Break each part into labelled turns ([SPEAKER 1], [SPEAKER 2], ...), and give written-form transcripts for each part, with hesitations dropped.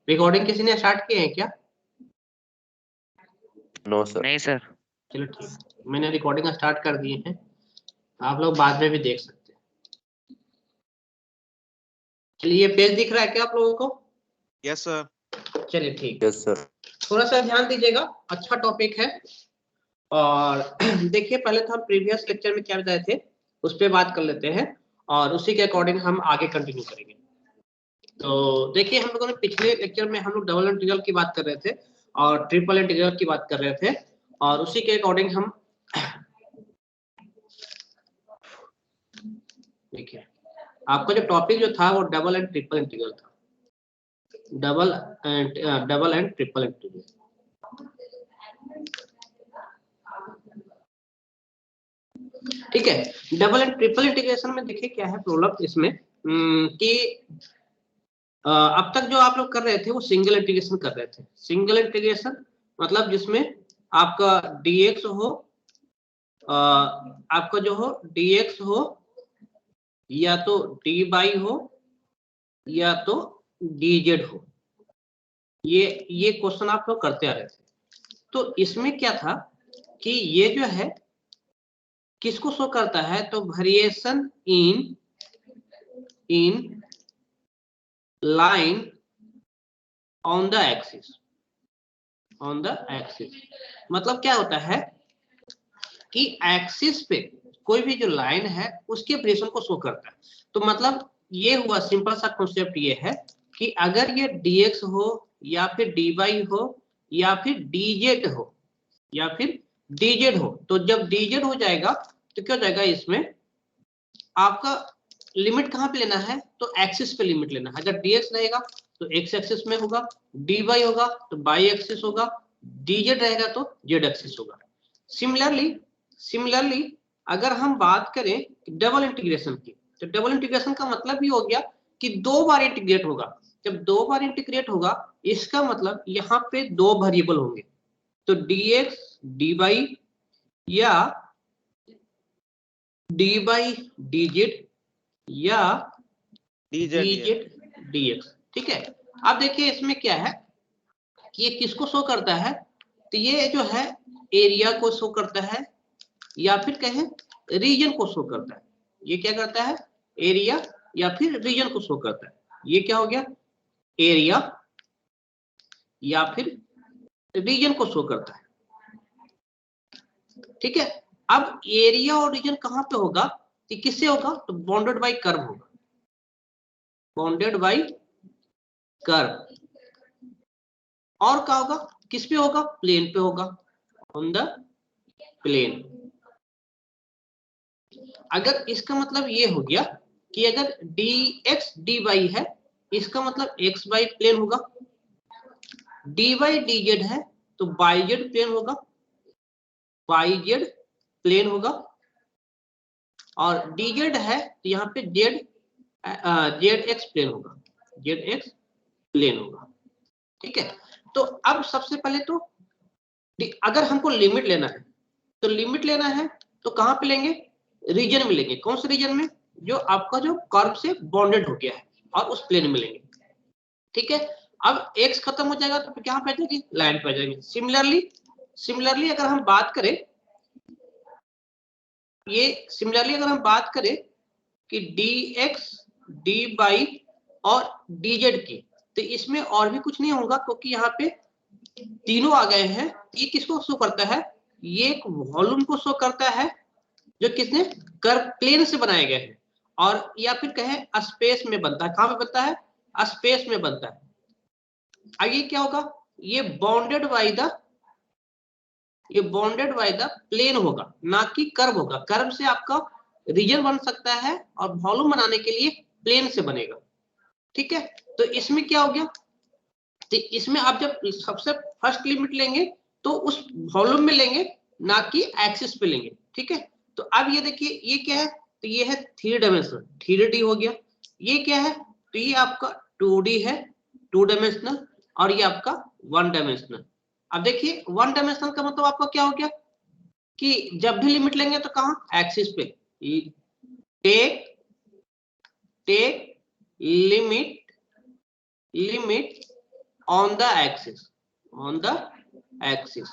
[SPEAKER 1] Recording किसी ने start किए हैं क्या?
[SPEAKER 2] No sir.
[SPEAKER 3] नहीं सर।
[SPEAKER 1] चलो ठीक, मैंने रिकॉर्डिंग स्टार्ट कर दिए हैं, आप लोग बाद में भी देख सकते हैं। चलिए, पेज दिख रहा है क्या आप लोगों को?
[SPEAKER 4] Yes sir.
[SPEAKER 1] चलिए ठीक,
[SPEAKER 2] यस सर।
[SPEAKER 1] थोड़ा सा ध्यान दीजिएगा, अच्छा टॉपिक है। और देखिए, पहले तो हम प्रीवियस लेक्चर में क्या बताए थे उस पर बात कर लेते हैं और उसी के अकॉर्डिंग हम आगे कंटिन्यू करेंगे। तो देखिए, हम लोगों ने पिछले लेक्चर में हम लोग डबल इंटीग्रल की बात कर रहे थे और ट्रिपल इंटीग्रल की बात कर रहे थे, और उसी के अकॉर्डिंग हम देखिए, आपका जो टॉपिक जो था वो डबल एंड ट्रिपल इंटीग्रल था, डबल एंड ट्रिपल इंटीग्रल। ठीक है, डबल एंड ट्रिपल इंटीग्रेशन में देखिए क्या है प्रॉब्लम इसमें कि अब तक जो आप लोग कर रहे थे वो सिंगल इंटीग्रेशन कर रहे थे। सिंगल इंटीग्रेशन मतलब जिसमें आपका dx हो, आपका जो हो dx हो, या तो dy हो, या तो dz हो। ये क्वेश्चन आप लोग करते आ रहे थे। तो इसमें क्या था कि ये जो है किसको शो करता है, तो variation in line on the axis. मतलब क्या होता है कि एक्सिस पे कोई भी जो लाइन है उसके वेरिएशन को शो करता है। तो मतलब ये हुआ, सिंपल सा कॉन्सेप्ट ये है कि अगर ये dx हो या फिर dy हो या फिर dz हो या फिर dz हो, तो जब dz हो जाएगा तो क्या हो जाएगा, इसमें आपका लिमिट कहाँ पे लेना है, तो एक्सिस पे लिमिट लेना है। अगर dx रहेगा तो x एक्सिस में होगा, dy होगा तो y एक्सिस होगा, dz रहेगा तो z एक्सिस होगा। सिमिलरली अगर हम बात करें डबल इंटीग्रेशन की, तो डबल इंटीग्रेशन का मतलब ही हो गया कि दो बार इंटीग्रेट होगा। जब दो बार इंटीग्रेट होगा इसका मतलब यहाँ पे दो वेरिएबल होंगे, तो dx dy या dy dz या dz dx। ठीक है, अब देखिए इसमें क्या है कि ये किसको शो करता है, तो ये जो है एरिया को शो करता है या फिर कहें रीजन को शो करता है। ये क्या करता है, एरिया या फिर रीजन को शो करता है। ये क्या हो गया, एरिया या फिर रीजन को शो करता है। ठीक है, अब एरिया और रीजन कहां पे होगा, तो किससे होगा, तो बाउंडेड बाय कर्व होगा, बाउंडेड बाय कर्व। और क्या होगा, किस पे होगा, प्लेन पे होगा, ऑन द प्लेन। अगर इसका मतलब ये हो गया कि अगर dx dy है, इसका मतलब x y प्लेन होगा, dy dz है तो yz प्लेन होगा, yz प्लेन होगा, और dz है तो यहाँ पे zx प्लेन होगा, zx प्लेन होगा। ठीक है, तो अब सबसे पहले तो अगर हमको लिमिट लेना है, तो लिमिट लेना है तो कहां पे लेंगे, रीजन में लेंगे। कौन से रीजन में, जो आपका जो कर्व से बॉन्डेड हो गया है, और उस प्लेन में लेंगे। ठीक है, अब x खत्म हो जाएगा तो क्या पे आ जाएगी, लाइन पे आ जाएगी। सिमिलरली अगर हम बात करें, ये सिमिलरली अगर हम बात करें कि dx dy और dz की, तो इसमें और भी कुछ नहीं होगा क्योंकि यहाँ पे तीनों आ गए हैं। ये किसको शो करता है, ये एक वॉल्यूम को शो करता है जो किसने कर्व प्लेन से बनाए गए हैं, और या फिर कहें स्पेस में बनता है। कहां पे बनता है, स्पेस में बनता है। आगे क्या होगा, ये बाउंडेड बाय द प्लेन होगा, ना कि कर्व होगा। कर्व से आपका रीजन बन सकता है और वॉल्यूम बनाने के लिए प्लेन से बनेगा। ठीक है, तो इसमें क्या हो गया, तो इसमें आप जब सबसे फर्स्ट लिमिट लेंगे तो उस वॉल्यूम में लेंगे, ना कि एक्सिस पे लेंगे। ठीक है, तो अब ये देखिए ये क्या है, तो ये है 3 डायमेंशनल, 3D हो गया। ये क्या है, तो ये आपका 2D है, 2 डायमेंशनल, और ये आपका 1 डायमेंशनल। अब देखिए 1 डायमेंशनल का मतलब आपका क्या हो गया कि जब भी लिमिट लेंगे तो कहां, एक्सिस पे। Take limit on the axis, on the axis.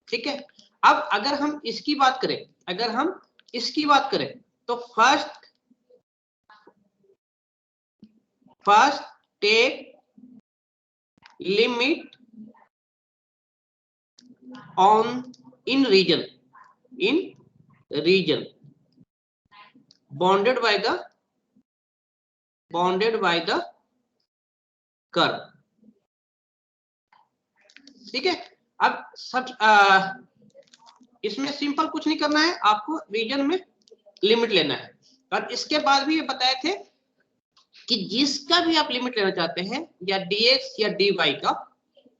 [SPEAKER 1] ठीक है, अब अगर हम इसकी बात करें, अगर हम इसकी बात करें तो first take limit on in region bounded by the curve. ठीक है, अब सब इसमें सिंपल कुछ नहीं करना है, आपको रीजन में लिमिट लेना है। और इसके बाद भी ये बताए थे कि जिसका भी आप लिमिट लेना चाहते हैं या dx या dy का,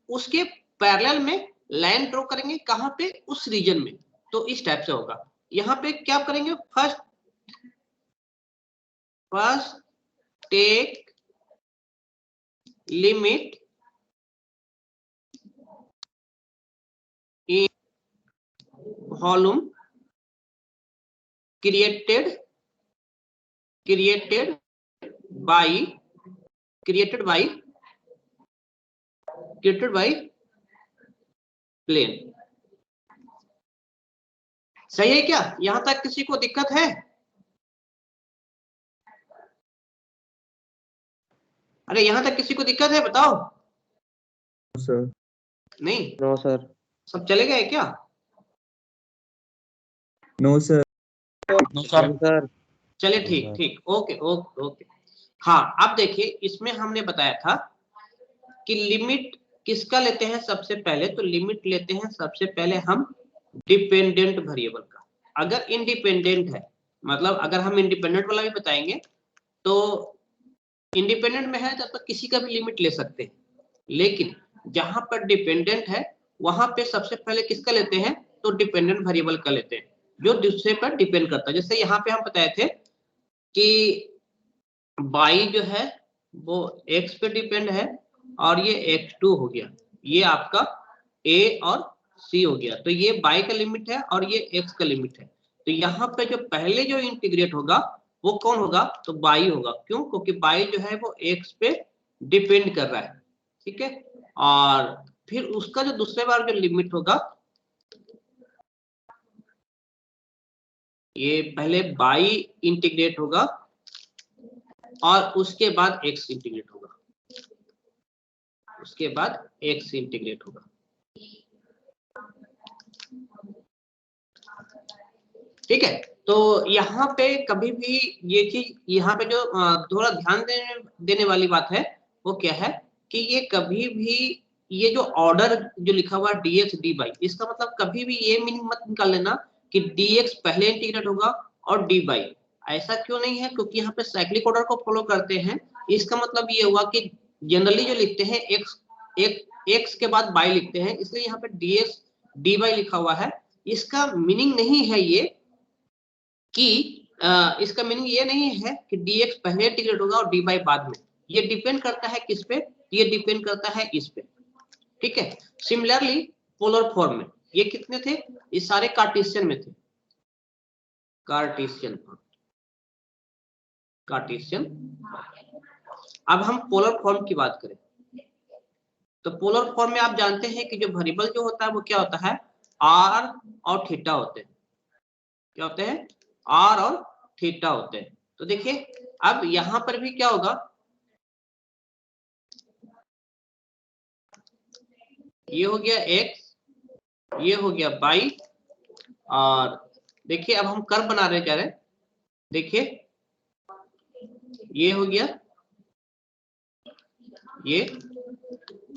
[SPEAKER 1] उसके पैरेलल में लाइन ड्रॉ करेंगे, कहां पे, उस रीजन में। तो इस टाइप से होगा। यहाँ पे क्या करेंगे, first take limit in volume created by plane. सही है क्या? यहां तक किसी को दिक्कत है? अरे यहां तक किसी को दिक्कत है, बताओ।
[SPEAKER 2] सर
[SPEAKER 1] नहीं,
[SPEAKER 2] नो सर।
[SPEAKER 1] सब चले गए क्या?
[SPEAKER 2] No sir.
[SPEAKER 3] No sir.
[SPEAKER 1] चलिए ठीक ठीक, ओके ओके ओके। हाँ, अब देखिए, इसमें हमने बताया था कि लिमिट किसका लेते हैं सबसे पहले, तो लिमिट लेते हैं सबसे पहले हम डिपेंडेंट वेरिएबल का। अगर इंडिपेंडेंट है, मतलब अगर हम इंडिपेंडेंट वाला भी बताएंगे, तो इंडिपेंडेंट में है तब तक किसी का भी लिमिट ले सकते हैं, लेकिन जहां पर डिपेंडेंट है वहां पे सबसे पहले किसका लेते हैं, तो डिपेंडेंट वेरिएबल का लेते हैं, जो दूसरे पर डिपेंड करता है। जैसे यहाँ पे हम बताए थे कि y जो है वो x पे डिपेंड है, और ये x2 हो गया, ये आपका a और c हो गया। तो ये y का लिमिट है और ये x का लिमिट है। तो यहाँ पे जो पहले जो इंटीग्रेट होगा वो कौन होगा, तो y होगा। क्यों? क्योंकि y जो है वो x पे डिपेंड कर रहा है। ठीक है, और फिर उसका जो दूसरे बार जो लिमिट होगा, ये पहले y इंटीग्रेट होगा और उसके बाद x इंटीग्रेट होगा, उसके बाद x इंटीग्रेट होगा। ठीक है, तो यहाँ पे कभी भी ये चीज, यहाँ पे जो थोड़ा ध्यान देने वाली बात है वो क्या है कि ये कभी भी ये जो ऑर्डर जो लिखा हुआ है dx dy, इसका मतलब कभी भी ये मीनिंग मत निकाल लेना कि dx पहले इंटीग्रेट होगा और dy। ऐसा क्यों नहीं है? क्योंकि यहाँ पे साइक्लिक ऑर्डर को फॉलो करते हैं। इसका मतलब ये हुआ कि जनरली जो लिखते हैं x के बाद y लिखते हैं, इसलिए यहाँ पे dx dy लिखा हुआ है। इसका मीनिंग नहीं है ये कि इसका मीनिंग ये नहीं है कि dx पहले इंटीग्रेट होगा और dy बाद में। ये डिपेंड करता है किस पे? ये डिपेंड करता है इस पे। ठीक है, सिमिलरली पोलर फॉर्म में ये कितने थे? ये सारे कार्टेशियन में थे, कार्टेशियन। अब हम पोलर फॉर्म की बात करें, तो पोलर फॉर्म में आप जानते हैं कि जो वेरिएबल जो होता है वो क्या होता है, r और थीटा होते हैं। क्या होते हैं? r और थीटा होते हैं। तो देखिए, अब यहां पर भी क्या होगा, ये हो गया x, ये हो गया y, और देखिए अब हम कर्व बना रहे जा रहे हैं। देखिए ये हो गया ये,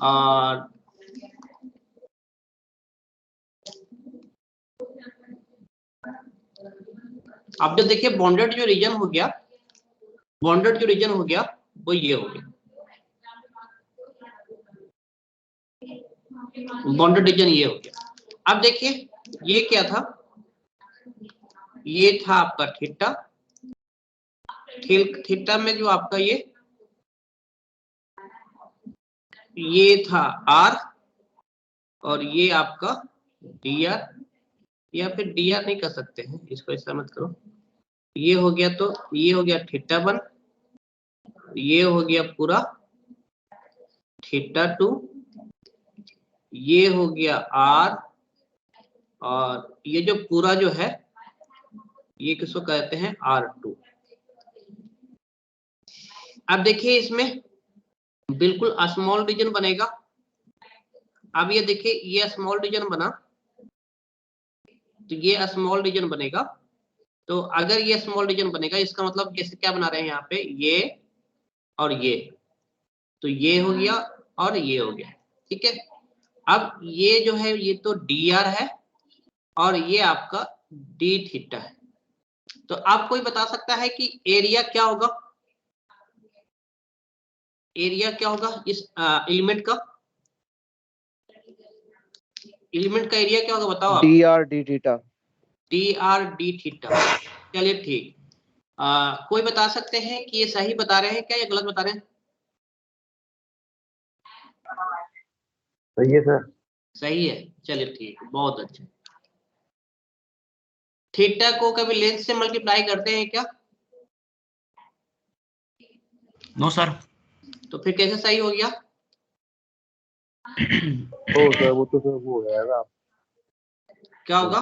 [SPEAKER 1] और अब जो देखिए बॉन्डेड जो रीजन हो गया, बॉन्डेड जो रीजन हो गया वो ये हो गया, बॉन्डेड रीजन ये हो गया। अब देखिए ये क्या था, ये था आपका थीटा, थीटा में जो आपका ये था r, और ये आपका dr, या फिर dr नहीं कर सकते हैं, इसको ऐसा मत करो। ये हो गया, तो ये हो गया थीटा 1, ये हो गया पूरा थीटा 2, ये हो गया r, और ये जो पूरा जो है ये किसको कहते हैं r2। अब देखिए इसमें बिल्कुल स्मॉल डिवीजन बनेगा। अब ये देखिए ये स्मॉल डिवीजन बना, तो ये स्मॉल डिवीजन बनेगा। तो अगर ये स्मॉल डिवीजन बनेगा इसका मतलब जैसे क्या बना रहे हैं यहाँ पे, ये और ये, तो ये हो गया और ये हो गया, ठीक है। अब ये जो है ये तो dr है और ये आपका d थीटा है। तो आप कोई बता सकता है कि एरिया क्या होगा, एरिया क्या होगा इस एलिमेंट का, एलिमेंट का एरिया क्या होगा बताओ आप।
[SPEAKER 3] dr d theta.
[SPEAKER 1] dr d theta, चलिए ठीक। कोई बता सकते हैं कि ये सही बता रहे हैं क्या या गलत बता रहे हैं?
[SPEAKER 3] सही है सर।
[SPEAKER 1] सही है, चलिए ठीक, बहुत अच्छा। थीटा को कभी लेंथ से मल्टीप्लाई करते हैं क्या?
[SPEAKER 4] No sir.
[SPEAKER 1] तो फिर कैसे सही हो गया?
[SPEAKER 3] ओ सर वो तो सर वो है ना,
[SPEAKER 1] क्या होगा?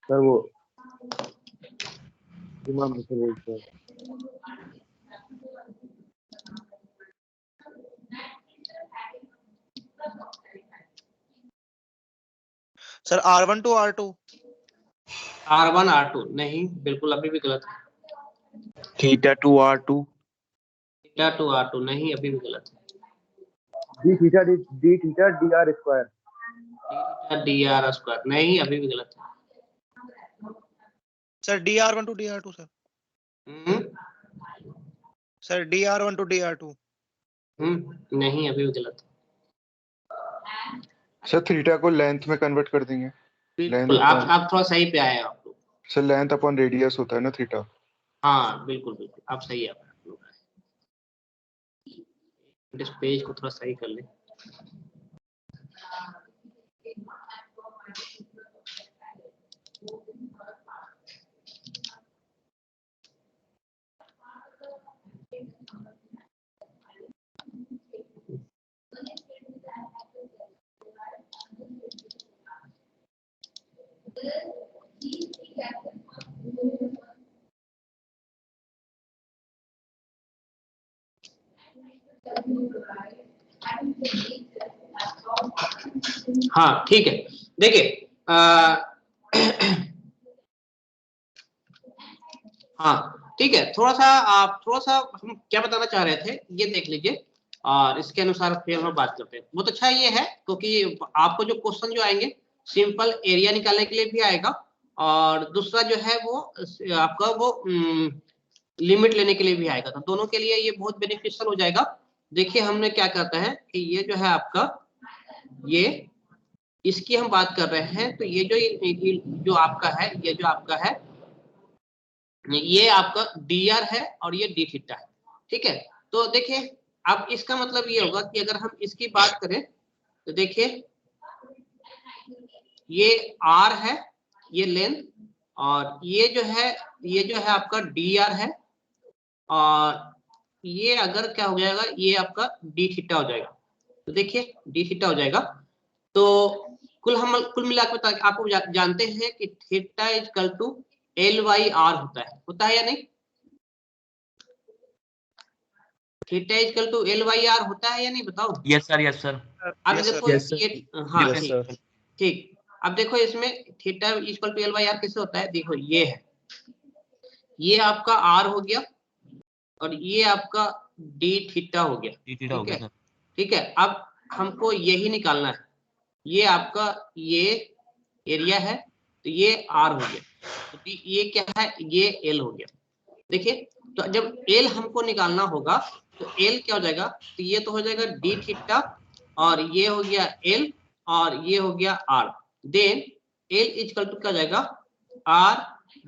[SPEAKER 3] सर वो इमाम Hussain sir.
[SPEAKER 5] Sir R1 to R2।
[SPEAKER 1] R1 R2 नहीं, बिल्कुल अभी भी गलत है।
[SPEAKER 3] Theta two R2।
[SPEAKER 1] Theta two R2 नहीं, अभी भी गलत है।
[SPEAKER 3] D theta dr square.
[SPEAKER 1] dr square नहीं, अभी भी गलत है।
[SPEAKER 5] Sir DR1 to DR2 sir. Sir DR1 to DR2।
[SPEAKER 1] नहीं, अभी भी गलत है।
[SPEAKER 6] सर थीटा को लेंथ में कन्वर्ट कर देंगे।
[SPEAKER 1] बिल्कुल, आप थोड़ा सही पे आए आप लोग।
[SPEAKER 6] सर लेंथ अपॉन रेडियस होता है ना थीटा।
[SPEAKER 1] हाँ बिल्कुल बिल्कुल, आप सही है। आप लोग इस पेज को थोड़ा सही कर ले। हाँ ठीक है, देखिए हाँ ठीक है, थोड़ा सा हम क्या बताना चाह रहे थे ये देख लीजिए, और इसके अनुसार फिर हम बात करते हैं। बहुत अच्छा ये है क्योंकि आपको जो क्वेश्चन जो आएंगे सिंपल एरिया निकालने के लिए भी आएगा, और दूसरा जो है वो आपका वो लिमिट लेने के लिए भी आएगा। तो दोनों के लिए ये बहुत बेनिफिशियल हो जाएगा। देखिए हमने क्या करता है कि ये जो है आपका ये इसकी हम बात कर रहे हैं, तो ये जो आपका है, ये जो आपका है ये आपका dr है और ये d थीटा है, ठीक है। तो देखिए अब इसका मतलब ये होगा कि अगर हम इसकी बात करें तो देखिए ये r है, ये लेंथ, और ये जो है आपका dr है, और ये अगर क्या हो जाएगा, ये आपका d थीटा हो जाएगा। तो देखिए d थीटा हो जाएगा। तो कुल मिलाकर आपको जानते हैं कि theta is equal to L/R होता है या नहीं? Theta is equal to L/R होता है या नहीं, बताओ।
[SPEAKER 4] Yes sir, yes sir.
[SPEAKER 1] अब देखो
[SPEAKER 2] Yes, sir.
[SPEAKER 1] ये हाँ
[SPEAKER 4] Yes,
[SPEAKER 1] ठीक ठीक। अब देखो इसमें theta is equal to L/R किससे होता है, देखो ये है, ये आपका R हो गया और ये आपका d थीटा हो गया,
[SPEAKER 4] थीटा हो
[SPEAKER 1] ठीक
[SPEAKER 4] गया
[SPEAKER 1] है
[SPEAKER 4] सर।
[SPEAKER 1] ठीक है। अब हमको यही निकालना है, ये आपका ये एरिया है, तो ये R हो गया, तो ये क्या है, ये L हो गया। देखिए तो जब L हमको निकालना होगा तो L क्या हो जाएगा, तो ये तो हो जाएगा d थीटा, और ये हो गया L, और ये हो गया R। Then L equal to क्या हो जाएगा, R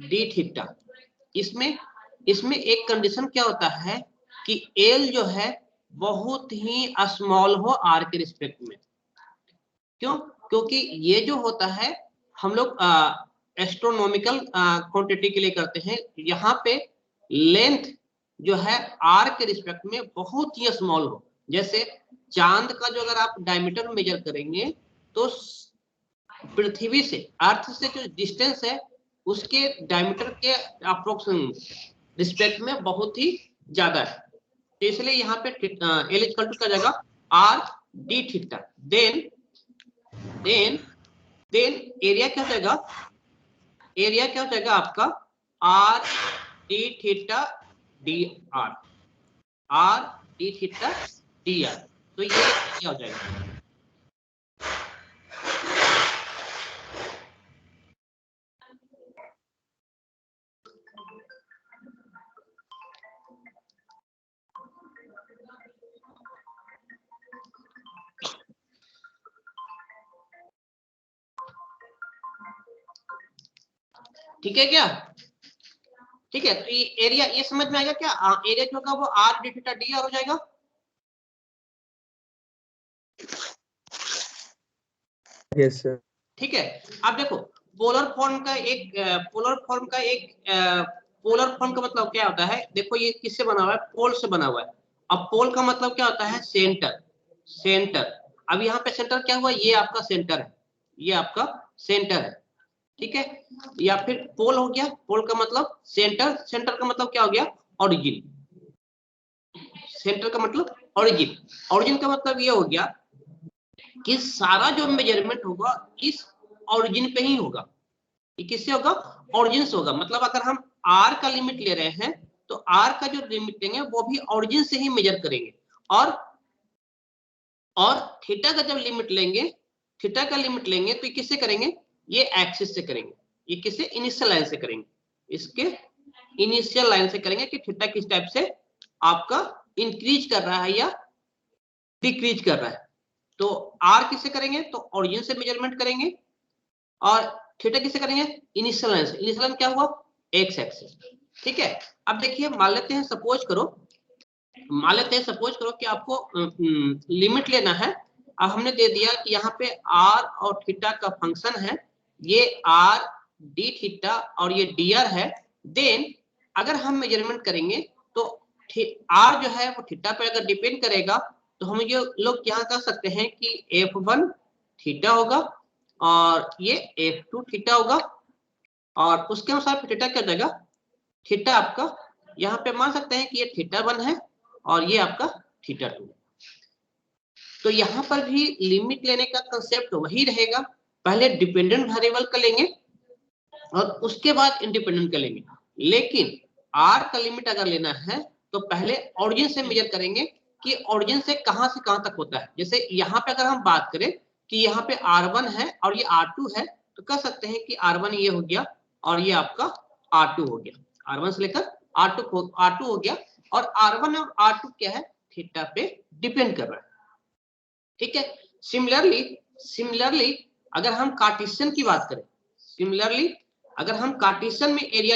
[SPEAKER 1] d थीटा। इसमें एक कंडीशन क्या होता है कि L जो है बहुत ही स्मॉल हो R के रिस्पेक्ट में। क्यों? क्योंकि ये जो होता है हम लोग एस्ट्रोनॉमिकल क्वांटिटी के लिए करते हैं, यहाँ पे लेंथ जो है R के रिस्पेक्ट में बहुत ही स्मॉल हो, जैसे चांद का जो अगर आप डायमीटर मेजर करेंगे तो पृथ्वी से, अर्थ से जो डिस्टेंस है उसके डायमीटर के अप्रोक्सीमेट रिस्पेक्ट में बहुत ही ज्यादा है, तो इसलिए यहाँ पे एल इक्वल टू क्या जाएगा r d theta. Then area क्या हो जाएगा, एरिया क्या हो जाएगा आपका r d theta d r, r d theta d r, तो ये क्या हो जाएगा। ठीक है क्या, ठीक है, तो ये एरिया ये समझ में आएगा क्या, एरिया जो होगा वो are d theta d are हो जाएगा।
[SPEAKER 2] Yes, sir.
[SPEAKER 1] ठीक है, अब देखो पोलर फॉर्म का एक पोलर फॉर्म का मतलब क्या होता है, देखो ये किससे बना हुआ है, पोल से बना हुआ है। अब पोल का मतलब क्या होता है, सेंटर। अब यहाँ पे सेंटर क्या हुआ, ये आपका सेंटर है, ये आपका सेंटर है, ठीक है। या फिर पोल हो गया, पोल का मतलब सेंटर का मतलब क्या हो गया, ओरिजिन। सेंटर का मतलब ओरिजिन का मतलब ये हो गया कि सारा जो मेजरमेंट होगा इस ओरिजिन पे ही होगा। ये किससे होगा, ओरिजिन से होगा। मतलब अगर हम आर का लिमिट ले रहे हैं तो आर का जो लिमिट लेंगे वो भी ओरिजिन से ही मेजर करेंगे, और थीटा का जब लिमिट लेंगे, तो ये किससे करेंगे, ये एक्सिस से करेंगे। ये किससे, इनिशियल लाइन से करेंगे, इसके इनिशियल लाइन से करेंगे कि थीटा किस टाइप से आपका इंक्रीज कर रहा है या डिक्रीज कर रहा है। तो आर किससे करेंगे, तो ओरिजिन से मेजरमेंट करेंगे, और थीटा किससे करेंगे, इनिशियल लाइन से। इनिशियल लाइन क्या हुआ, एक्स एक्सिस, ठीक है। अब देखिए मान लेते हैं सपोज करो कि आपको लिमिट लेना है। अब हमने दे दिया कि यहाँ पे आर और थीटा का फंक्शन है, ये आर डी थीटा और ये डी आर है। देन अगर हम मेजरमेंट करेंगे तो आर जो है वो थीटा पे अगर डिपेंड करेगा तो हम ये लोग क्या कर सकते हैं कि F1 थीटा होगा और ये F2 थीटा होगा, और उसके अनुसार थीटा क्या हो जाएगा, थीटा आपका यहाँ पे मान सकते हैं कि ये थीटा1 है और ये आपका थीटा2। तो यहाँ पर भी लिमिट लेने का कंसेप्ट वही रहेगा, पहले डिपेंडेंट वेरिएबल का लेंगे और उसके बाद इंडिपेंडेंट का लेंगे। लेकिन आर का लिमिट अगर लेना है तो पहले ओरिजिन से मेजर करेंगे कि ओरिजिन से कहां तक होता है। जैसे यहाँ पे अगर हम बात करें कि यहाँ पे R1 है और ये R2 है, तो कह सकते हैं कि R1 ये हो गया और ये आपका R2 हो गया, R1 से लेकर R2 हो गया, और R1 और R2 क्या है, थीटा पे डिपेंड कर रहा है, ठीक है। सिमिलरली अगर हम कार्टेशियन की बात करें, अगर हम कार्टेशियन में एरिया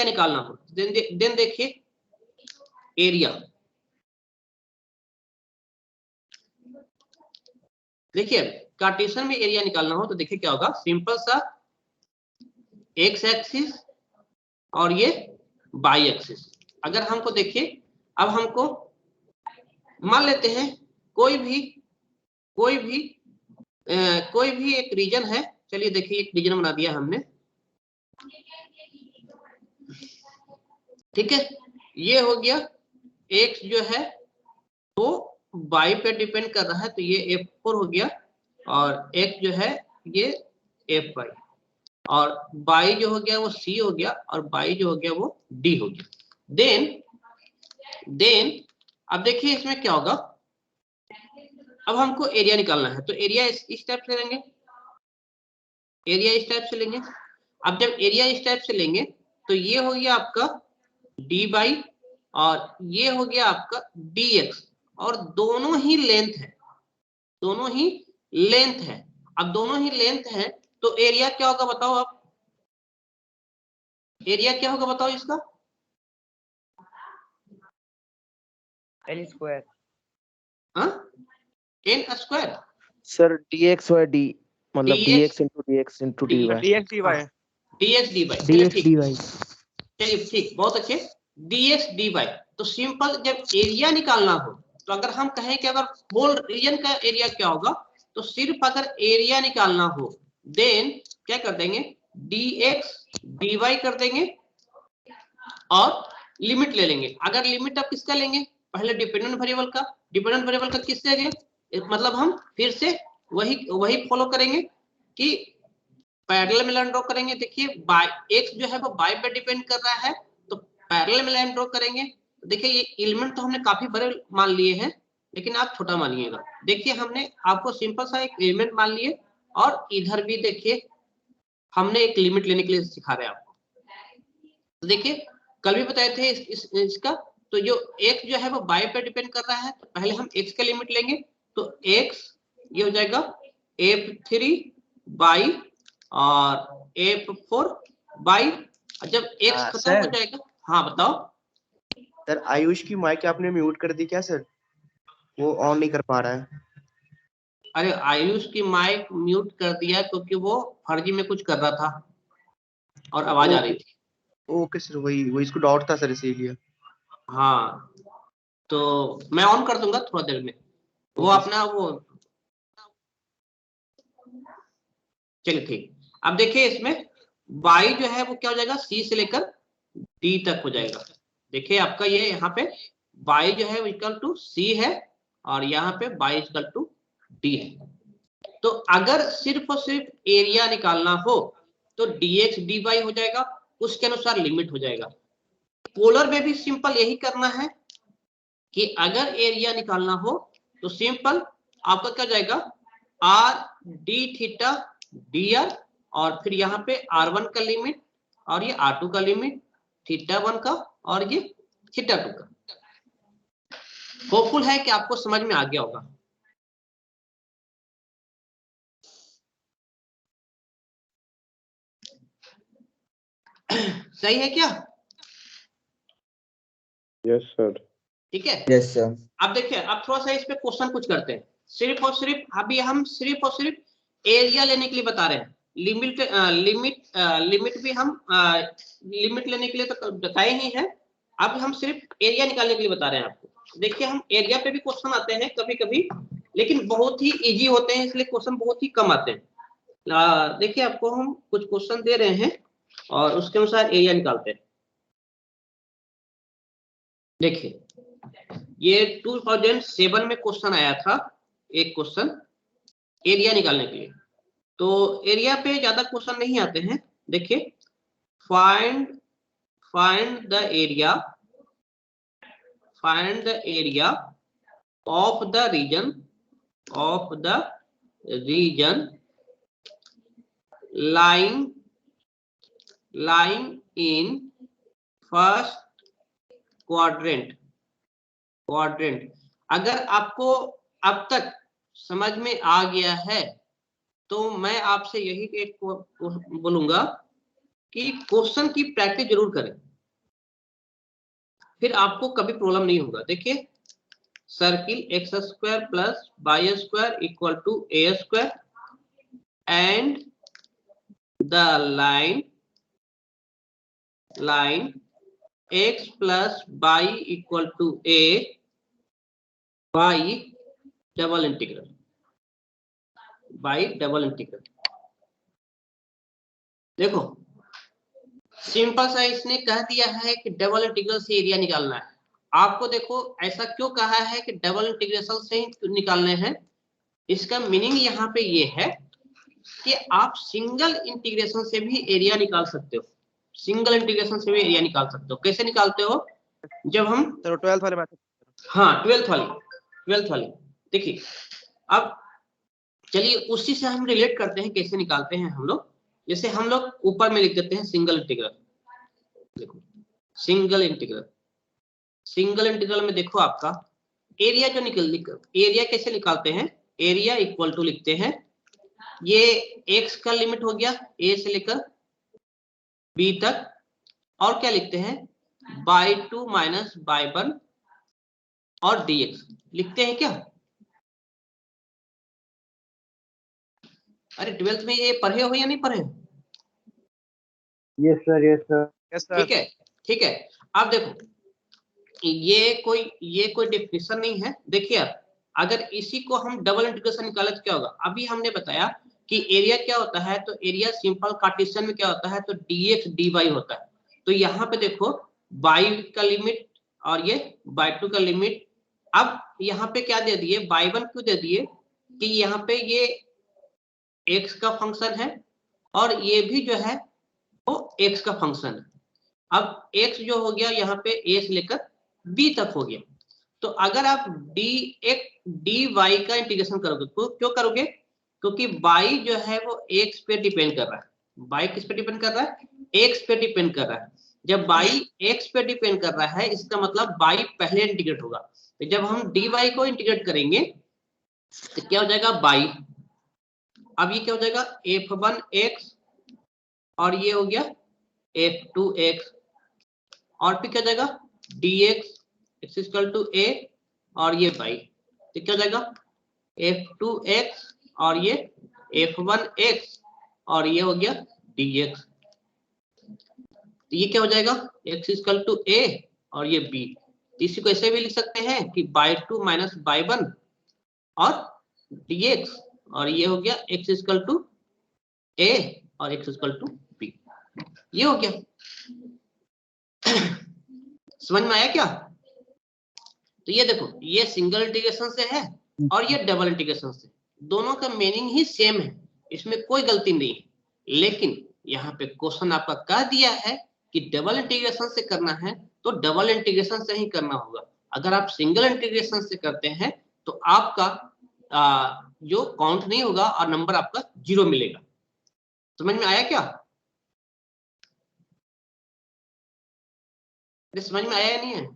[SPEAKER 1] निकालना हो, देन देखिए एरिया, देखिए कार्टेशियन में एरिया निकालना हो तो देखिए क्या होगा, सिंपल सा एक्स एक्सिस और ये वाई एक्सिस। अगर हमको देखिए, अब हमको मान लेते हैं कोई भी एक रीजन है। चलिए देखिए एक रीजन बना दिया हमने, ठीक है। ये हो गया एक्स जो है वो वाई पे डिपेंड कर रहा है, तो ये F4 हो गया, और एक्स जो है ये F5, और वाई जो हो गया वो C हो गया, और वाई जो हो गया वो D हो गया। देन अब देखिए इसमें क्या होगा, अब हमको एरिया निकालना है तो एरिया इस टाइप से लेंगे, अब जब एरिया इस टाइप से लेंगे तो ये हो गया आपका dy और ये हो गया आपका dx, और दोनों ही लेंथ है। अब दोनों ही लेंथ है तो एरिया क्या होगा बताओ, आप एरिया क्या होगा बताओ इसका,
[SPEAKER 3] N square
[SPEAKER 1] n square
[SPEAKER 3] sir dx by d मतलब
[SPEAKER 1] dx
[SPEAKER 3] dx into dy
[SPEAKER 5] dx dy
[SPEAKER 1] dx dy,
[SPEAKER 2] dx dy.
[SPEAKER 1] चलिए ठीक, बहुत अच्छे, dx dy, तो सिंपल जब एरिया निकालना हो तो अगर हम कहें कि अगर होल रीजन का एरिया क्या होगा, तो सिर्फ अगर एरिया निकालना हो देन क्या कर देंगे, dx dy कर देंगे और लिमिट ले लेंगे। अगर लिमिट आप किसका लेंगे, पहले डिपेंडेंट वेरिएबल का, डिपेंडेंट वेरिएबल का किससे लेंगे, मतलब हम फिर से वही फॉलो करेंगे कि पैरेलल में लाइन ड्रॉ करेंगे। देखिए बाय x जो है वो y पे डिपेंड कर रहा है, तो पैरेलल में लाइन ड्रॉ करेंगे। देखिए ये एलिमेंट तो हमने काफी बड़े मान लिए हैं, लेकिन आप छोटा मानिएगा। देखिए हमने आपको सिंपल सा एक एलिमेंट मान लिए और इधर भी देखिए हमने एक लिमिट लेने के लिए सिखा रहे हैं आपको। तो देखिए कल भी बताए थे इसका, तो जो x जो है वो y पे डिपेंड कर रहा है, तो पहले हम x का लिमिट लेंगे, तो x ये हो जाएगा f3 बाई और f4 बाई, जब x खत्म हो जाएगा। हाँ बताओ
[SPEAKER 3] सर। आयुष की माइक आपने म्यूट कर दी क्या सर? वो ऑन नहीं कर पा रहा है।
[SPEAKER 1] अरे आयुष की माइक म्यूट कर दिया क्योंकि वो फर्जी में कुछ कर रहा था और आवाज आ रही थी।
[SPEAKER 3] ओके सर, वही इसको डाउट था सर, इसीलिए।
[SPEAKER 1] हाँ तो मैं ऑन कर दूंगा थोड़ा देर में, वो अपना वो चलिए ठीक। अब देखिए इसमें y जो है वो क्या हो जाएगा, c से लेकर d तक हो जाएगा। देखिए आपका ये यहाँ पे y जो है इक्वल टू c है और यहाँ पे y इक्वल टू d है। तो अगर सिर्फ और सिर्फ एरिया निकालना हो तो dx dy हो जाएगा, उसके अनुसार लिमिट हो जाएगा। पोलर में भी सिंपल यही करना है कि अगर एरिया निकालना हो तो सिंपल आपका क्या जाएगा, r d थीटा dr और फिर यहाँ पे r1 का लिमिट और ये r2 का लिमिट, थीटा1 का और ये थीटा2 का। होपफुल है कि आपको समझ में आ गया होगा। सही है क्या?
[SPEAKER 2] Yes sir.
[SPEAKER 1] ठीक है।
[SPEAKER 2] Yes sir.
[SPEAKER 1] अब देखिए अब थोड़ा सा इस पे क्वेश्चन कुछ करते हैं। सिर्फ और सिर्फ अभी हम सिर्फ और सिर्फ एरिया लेने के लिए बता रहे हैं। लिमिट भी हम लिमिट लेने के लिए तो बताए ही है, अब हम सिर्फ एरिया निकालने के लिए बता रहे हैं आपको। देखिए हम एरिया पे भी क्वेश्चन आते हैं कभी कभी, लेकिन बहुत ही इजी होते हैं, इसलिए क्वेश्चन बहुत ही कम आते हैं। देखिए आपको हम कुछ क्वेश्चन दे रहे हैं और उसके अनुसार एरिया निकालते हैं। देखिए ये 2007 में क्वेश्चन आया था, एक क्वेश्चन एरिया निकालने के लिए। तो एरिया पे ज्यादा क्वेश्चन नहीं आते हैं। देखिए find the area of the region lying in first quadrant. अगर आपको अब तक समझ में आ गया है तो मैं आपसे यही एक बोलूंगा कि क्वेश्चन की प्रैक्टिस जरूर करें, फिर आपको कभी प्रॉब्लम नहीं होगा। देखिए circle x square plus y square equal to a square and the line x plus y equal to a by double integral देखो सिंपल सा इसने कह दिया है कि डबल इंटीग्रल से एरिया निकालना है। आपको देखो ऐसा क्यों कहा है कि डबल इंटीग्रेशन से ही निकालने हैं, इसका मीनिंग यहाँ पे ये है कि आप सिंगल इंटीग्रेशन से भी एरिया निकाल सकते हो। सिंगल इंटीग्रेशन से भी एरिया निकाल सकते हो। कैसे निकालते हो, जब हम
[SPEAKER 5] 12th वाले मैथड।
[SPEAKER 1] हाँ 12th वाली देखिए। अब चलिए उसी से हम रिलेट करते हैं कैसे निकालते हैं हम लोग। जैसे हम लोग ऊपर में लिख देते हैं सिंगल इंटीग्रल। देखो सिंगल इंटीग्रल में देखो आपका एरिया जो एरिया कैसे निकालते हैं, एरिया इक्वल टू लिखते हैं, ये x का लिमिट हो गया a से लेकर b तक, और क्या लिखते हैं by2 माइनस by1 और dx लिखते हैं क्या। अरे 12th में ये पढ़े हो या नहीं पढ़े?
[SPEAKER 2] Yes sir. Yes sir.
[SPEAKER 5] Yes sir.
[SPEAKER 1] ठीक है। अब देखो ये कोई डेफिनेशन नहीं है। देखिए आप, अगर इसी को हम डबल इंटीग्रेशन निकाले तो क्या होगा? अभी हमने बताया कि एरिया क्या होता है, तो एरिया सिंपल कार्टेशियन में क्या होता है, तो dx dy होता है। तो यहाँ पे देखो y का लिमिट और ये y2 का लिमिट। अब यहाँ पे क्या दे दिए, y1 क्यों दे दिए कि यहाँ पे ये x का फंक्शन है और ये भी जो है वो x का फंक्शन है। अब x जो हो गया यहाँ पे a से लेकर b तक हो गया। तो अगर आप dx dy का इंटीग्रेशन करोगे तो क्यों करोगे? क्योंकि y जो है वो x पे डिपेंड कर रहा है। y किस पे डिपेंड कर रहा है? x पे डिपेंड कर रहा है। जब y x पे डिपेंड कर रहा है इसका मतलब y पहले इंटीग्रेट होगा। तो जब हम dy को इंटीग्रेट करेंगे तो क्या हो जाएगा y। अब ये क्या हो जाएगा f1x और ये हो गया f2x और फिर क्या हो जाएगा dx x equal to a और ये y। तो क्या हो जाएगा f2x और ये f1x और ये हो गया dx। तो ये क्या हो जाएगा x इक्वल टू a और ये b। इसी को ऐसे भी लिख सकते हैं कि y2 माइनस y1 और dx और ये हो गया x इक्वल टू a और x इक्वल टू b। ये हो गया। समझ में आया क्या? तो ये देखो ये सिंगल इंटीग्रेशन से है और ये डबल इंटीग्रेशन से, दोनों का मीनिंग ही सेम है, इसमें कोई गलती नहीं है। लेकिन यहाँ पे क्वेश्चन आपका कह दिया है कि डबल इंटीग्रेशन से करना है तो डबल इंटीग्रेशन से ही करना होगा। अगर आप सिंगल इंटीग्रेशन से करते हैं तो आपका जो काउंट नहीं होगा और नंबर आपका 0 मिलेगा। समझ में आया क्या? समझ में आया या नहीं है?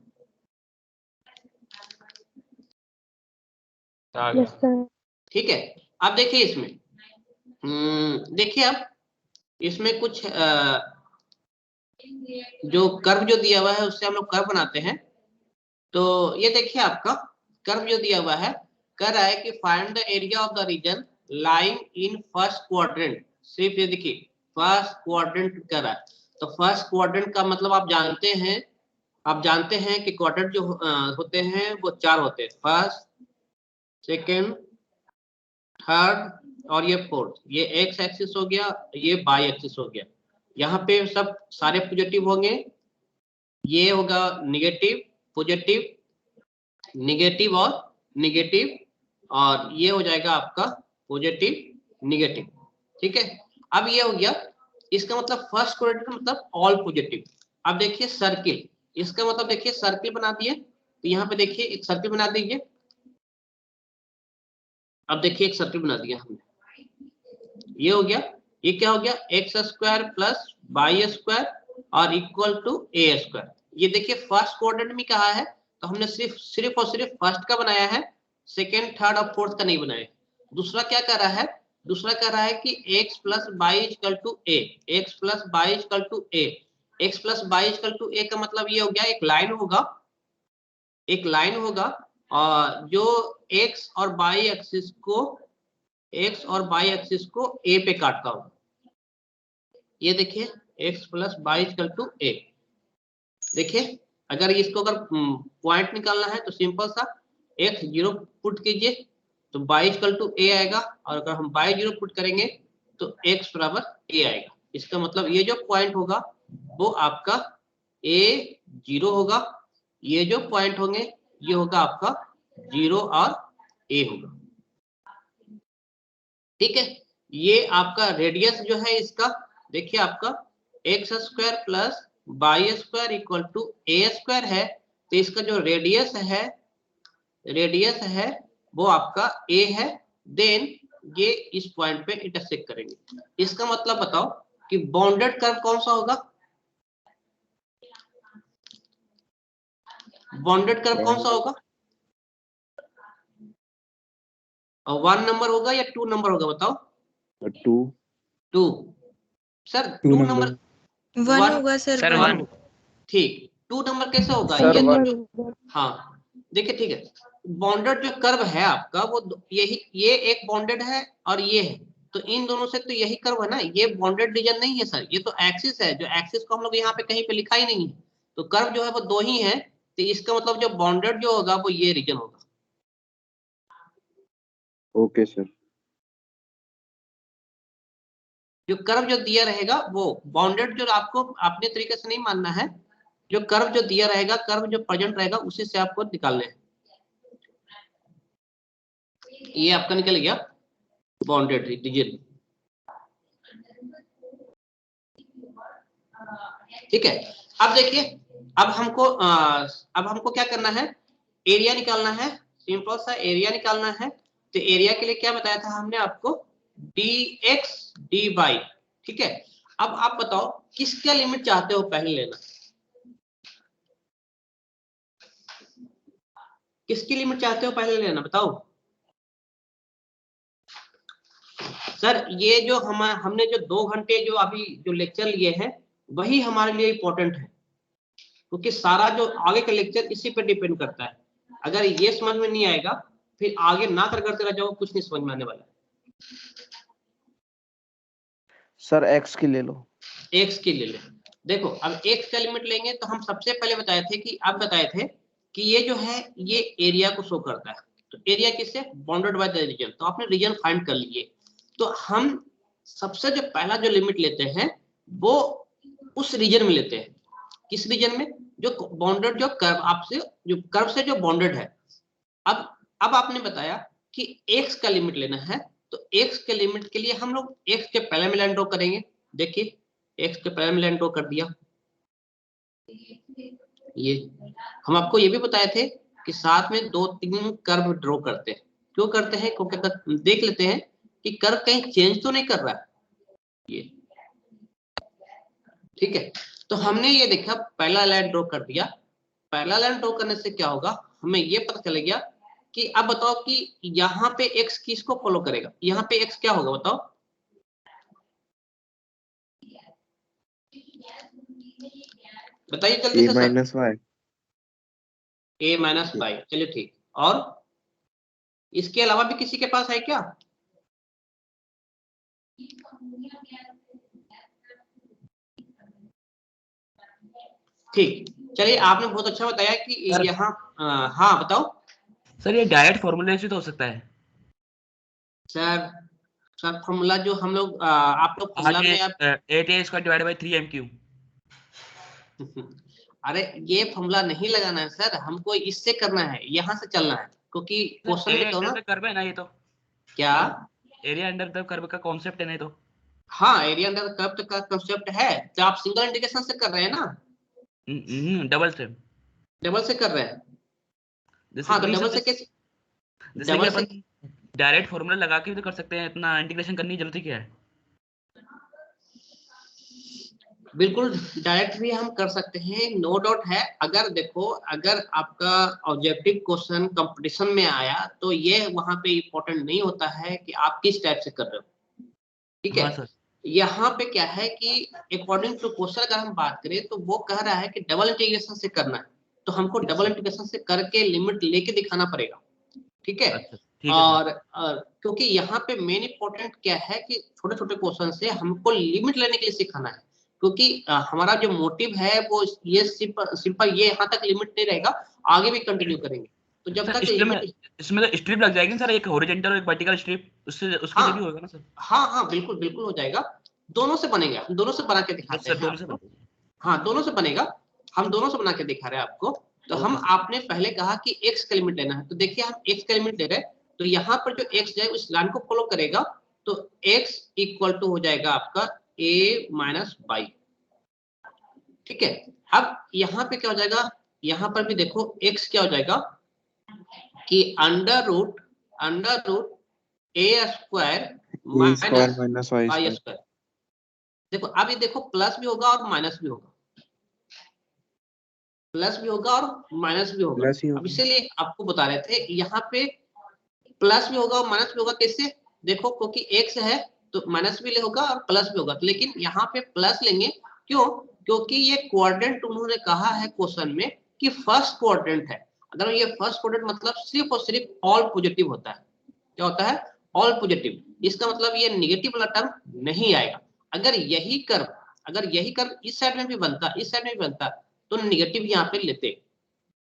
[SPEAKER 2] Yes, sir.
[SPEAKER 1] ठीक है। अब देखिए इसमें देखिए अब इसमें कुछ जो कर्व जो दिया हुआ है उससे हम लोग कर्व बनाते हैं। तो ये देखिए आपका कर्व जो दिया हुआ है कह रहा है कि find the area of the region lying in first quadrant. सिर्फ ये देखिए फर्स्ट क्वाड्रेंट कर रहा है। तो फर्स्ट क्वाड्रेंट का मतलब आप जानते हैं कि क्वाड्रेंट जो होते हैं वो 4 होते हैं, फर्स्ट सेकेंड थर्ड और ये फोर्थ। ये एक्स एक्सिस हो गया, ये वाई एक्सिस हो गया। यहाँ पे सब सारे पॉजिटिव होंगे, ये होगा निगेटिव पॉजिटिव निगेटिव और निगेटिव और ये हो जाएगा आपका पॉजिटिव निगेटिव। ठीक है। अब ये हो गया, इसका मतलब फर्स्ट क्वाड्रेंट का मतलब ऑल पॉजिटिव। अब देखिए सर्किल, इसका मतलब देखिए सर्किल बना दिए। तो यहाँ पे देखिए एक सर्किल बना दीजिए। अब देखिए एक सर्किल बना दिया हमने, ये हो गया। ये क्या हो गया x square plus y square और इक्वल टू ए स्क्वायर। ये देखिए फर्स्ट क्वाड्रेंट में कहा है तो हमने सिर्फ और सिर्फ फर्स्ट का बनाया है, सेकेंड थर्ड और फोर्थ का नहीं बनाया। दूसरा क्या कर रहा है, दूसरा कह रहा है कि x plus Y equal to A, X plus Y equal to A. X plus Y equal to A का मतलब ये हो गया एक लाइन होगा, एक लाइन होगा और जो x और y एक्सिस को a पे काटता होगा। ये देखिए x plus Y equal to A. देखिए अगर इसको अगर पॉइंट निकालना है तो सिंपल सा x 0 पुट कीजिए तो y इक्वल टू ए आएगा और अगर हम y 0 पुट करेंगे तो x बराबर a आएगा। इसका मतलब ये जो पॉइंट होगा वो आपका a 0 होगा, ये जो पॉइंट होंगे ये होगा आपका 0 और a होगा। ठीक है। ये आपका रेडियस जो है इसका देखिए आपका x square plus y square equal to a square है। तो इसका जो रेडियस है वो आपका a है। देन ये इस पॉइंट पे इंटरसेक्ट करेंगे। इसका मतलब बताओ कि बाउंडेड कर्व कौन सा होगा, बाउंडेड कर्व कौन सा होगा? 1 नंबर होगा या 2 नंबर होगा बताओ? 2 सर 2 नंबर
[SPEAKER 7] 1 होगा सर,
[SPEAKER 4] सर
[SPEAKER 7] 1।
[SPEAKER 4] 1।
[SPEAKER 1] ठीक 2 नंबर कैसे होगा?
[SPEAKER 2] Sir,
[SPEAKER 1] ये
[SPEAKER 2] one.
[SPEAKER 1] हाँ देखिए ठीक है। बाउंडेड जो कर्व है आपका वो ये एक बाउंडेड है और ये है, तो इन दोनों से तो यही कर्व है ना। ये बाउंडेड रीजन नहीं है सर, ये तो एक्सिस है। जो एक्सिस को हम लोग यहाँ पे कहीं पे लिखा ही नहीं है, तो कर्व जो है वो दो ही है, तो इसका मतलब जो बाउंडेड जो होगा वो ये रीजन होगा।
[SPEAKER 2] Okay sir.
[SPEAKER 1] जो कर्व जो दिया रहेगा वो बाउंडेड, जो आपको अपने तरीके से नहीं मानना है, जो कर्व जो दिया रहेगा, कर्व जो प्रेजेंट रहेगा उसी से आपको निकालने हैं। ये आपका निकल गया बाउंडेड रीजन। ठीक है, अब देखिए, अब हमको क्या करना है, एरिया निकालना है, सिंपल सा एरिया निकालना है। तो एरिया के लिए क्या बताया था हमने आपको, dx dy। ठीक है, अब आप बताओ किसका लिमिट चाहते हो पहले लेना, किसकी लिमिट चाहते हो पहले लेना, बताओ सर। ये जो हमने जो 2 घंटे जो अभी जो लेक्चर लिए हैं वही हमारे लिए इंपॉर्टेंट है, क्योंकि सारा जो आगे का लेक्चर इसी पे डिपेंड करता है। अगर ये समझ में नहीं आएगा फिर आगे ना करते रह जाओ, कुछ नहीं समझ में आने वाला।
[SPEAKER 3] सर एक्स की ले लो।
[SPEAKER 1] एक्स की ले ले। देखो अब एक्स का लिमिट लेंगे तो हम सबसे पहले बताए थे कि ये जो है ये एरिया को शो करता है। तो एरिया किससे, बाउंडेड बाय द रीजन। तो आपने रीजन फाइंड कर लिए। तो हम सबसे जो पहला जो लिमिट लेते हैं वो उस रीजन में लेते हैं। किस रीजन में, जो बाउंडेड, जो कर्व आपसे, जो कर्व से जो बाउंडेड है। अब आपने बताया कि एक्स का लिमिट लेना है, तो एक्स के लिमिट के लिए हम लोग एक्स के पहले में लाइन ड्रॉ करेंगे। देखिए एक्स के पहले में लाइन ड्रॉ कर दिया। ये हम आपको ये भी बताए थे कि साथ में 2-3 कर्व ड्रॉ करते हैं। क्यों करते हैं, क्योंकि देख लेते हैं कि कर्व कहीं चेंज तो नहीं कर रहा है ये। ठीक है, तो हमने ये देखा, पहला लाइन ड्रॉ कर दिया। पहला लाइन ड्रॉ करने से क्या होगा, हमें ये पता चल गया कि अब बताओ कि यहाँ पे x किसको फॉलो करेगा, यहाँ पे x क्या होगा बताओ। बताइए जल्दी से सर। a माइनस वाई, चलिए ठीक। और इसके अलावा भी किसी के पास है क्या? ठीक, चलिए आपने बहुत अच्छा बताया कि यहाँ, हाँ बताओ
[SPEAKER 4] सर। ये डायरेक्ट फॉर्मूले से तो हो सकता है
[SPEAKER 1] सर। सर फॉर्मूला जो हम लोग आप लोग फॉर्मूला में आप
[SPEAKER 4] 8a² डिवाइडेड बाय 3m³
[SPEAKER 1] अरे ये फॉर्मूला नहीं लगाना है सर, हमको इससे करना है, यहाँ से चलना है, क्योंकि क्वेश्चन में क्यों ना
[SPEAKER 4] कर्व है ना ये तो।
[SPEAKER 1] क्या
[SPEAKER 4] एरिया अंडर द कर्व का कॉन्सेप्ट है ना ये तो।
[SPEAKER 1] हाँ, एरिया अंडर कर्व का कांसेप्ट है। तो आप सिंगल इंडिकेशन से कर रहे हैं ना,
[SPEAKER 4] डबल से,
[SPEAKER 1] डबल से कर रहे हैं। हाँ तो डबल से कैसे,
[SPEAKER 4] जैसे कि अपन डायरेक्ट फॉर्मूला लगा के भी तो कर सकते हैं, इतना इंटीग्रेशन करने की जरूरत ही क्या है।
[SPEAKER 1] बिल्कुल डायरेक्ट भी हम कर सकते हैं, नो डाउट है। अगर देखो, अगर आपका ऑब्जेक्टिव क्वेश्चन कंपटीशन में आया तो ये वहां पे इंपॉर्टेंट नहीं होता है कि आप किस टाइप से कर रहे हो। ठीक है,
[SPEAKER 4] हाँ,
[SPEAKER 1] यहाँ पे क्या है कि अकॉर्डिंग टू क्वेश्चन अगर हम बात करें तो वो कह रहा है कि डबल इंटीग्रेशन से करना है, तो हमको डबल इंटीग्रेशन से करके लिमिट लेके दिखाना पड़ेगा। ठीक है, और क्योंकि यहाँ पे मेन इंपॉर्टेंट क्या है कि छोटे छोटे क्वेश्चन से हमको लिमिट लेने के लिए सिखाना है, क्योंकि हमारा जो मोटिव है वो ये सिंपल ये यहाँ तक लिमिट नहीं रहेगा, आगे भी कंटिन्यू करेंगे। तो जब तक
[SPEAKER 4] इसमें तो स्ट्रिप लग जाएगी सर, एक हॉरिजॉन्टल और एक वर्टिकल स्ट्रिप, उससे उसके लिए भी होगा ना सर।
[SPEAKER 1] हाँ हाँ बिल्कुल बिल्कुल हो जाएगा, दोनों से बनेगा, हम दोनों से बना के दिखाते हैं आपको। हाँ दोनों से बनेगा, हम दोनों से बना के दिखा रहे हैं आपको। तो हम आपने पहले कहा कि x का लिमिट लेना है, तो देखिए हम x का लिमिट ले रहे हैं, तो यहाँ पर जो x है उस लाइन को फॉलो करेगा, तो x इक्वल टू हो जाएगा आपका a माइनस बाई। ठीक है, अब यहाँ पे क्या हो जाएगा, यहाँ पर भी देखो x क्या हो जाएगा कि under root a square minus y square. देखो अब ये देखो प्लस भी होगा और माइनस भी होगा, प्लस भी होगा और माइनस भी होगा। अब इसीलिए आपको बता रहे थे यहाँ पे प्लस भी होगा और माइनस भी होगा। कैसे, देखो क्योंकि x है तो माइनस भी होगा और प्लस भी होगा, लेकिन यहाँ पे प्लस लेंगे। क्यों, क्योंकि ये क्वाड्रेंट उन्होंने कहा है क्वेश्चन में कि फर्स्ट क्वाड्रेंट है। अगर ये फर्स्ट क्वाड्रेंट मतलब सिर्फ और सिर्फ ऑल पॉजिटिव होता है। क्या होता है, ऑल पॉजिटिव। इसका मतलब ये निगेटिव वाला टर्म नहीं आएगा। अगर यही कर्व इस साइड में भी बनता, इस साइड में भी बनता, तो निगेटिव यहाँ पे लेते।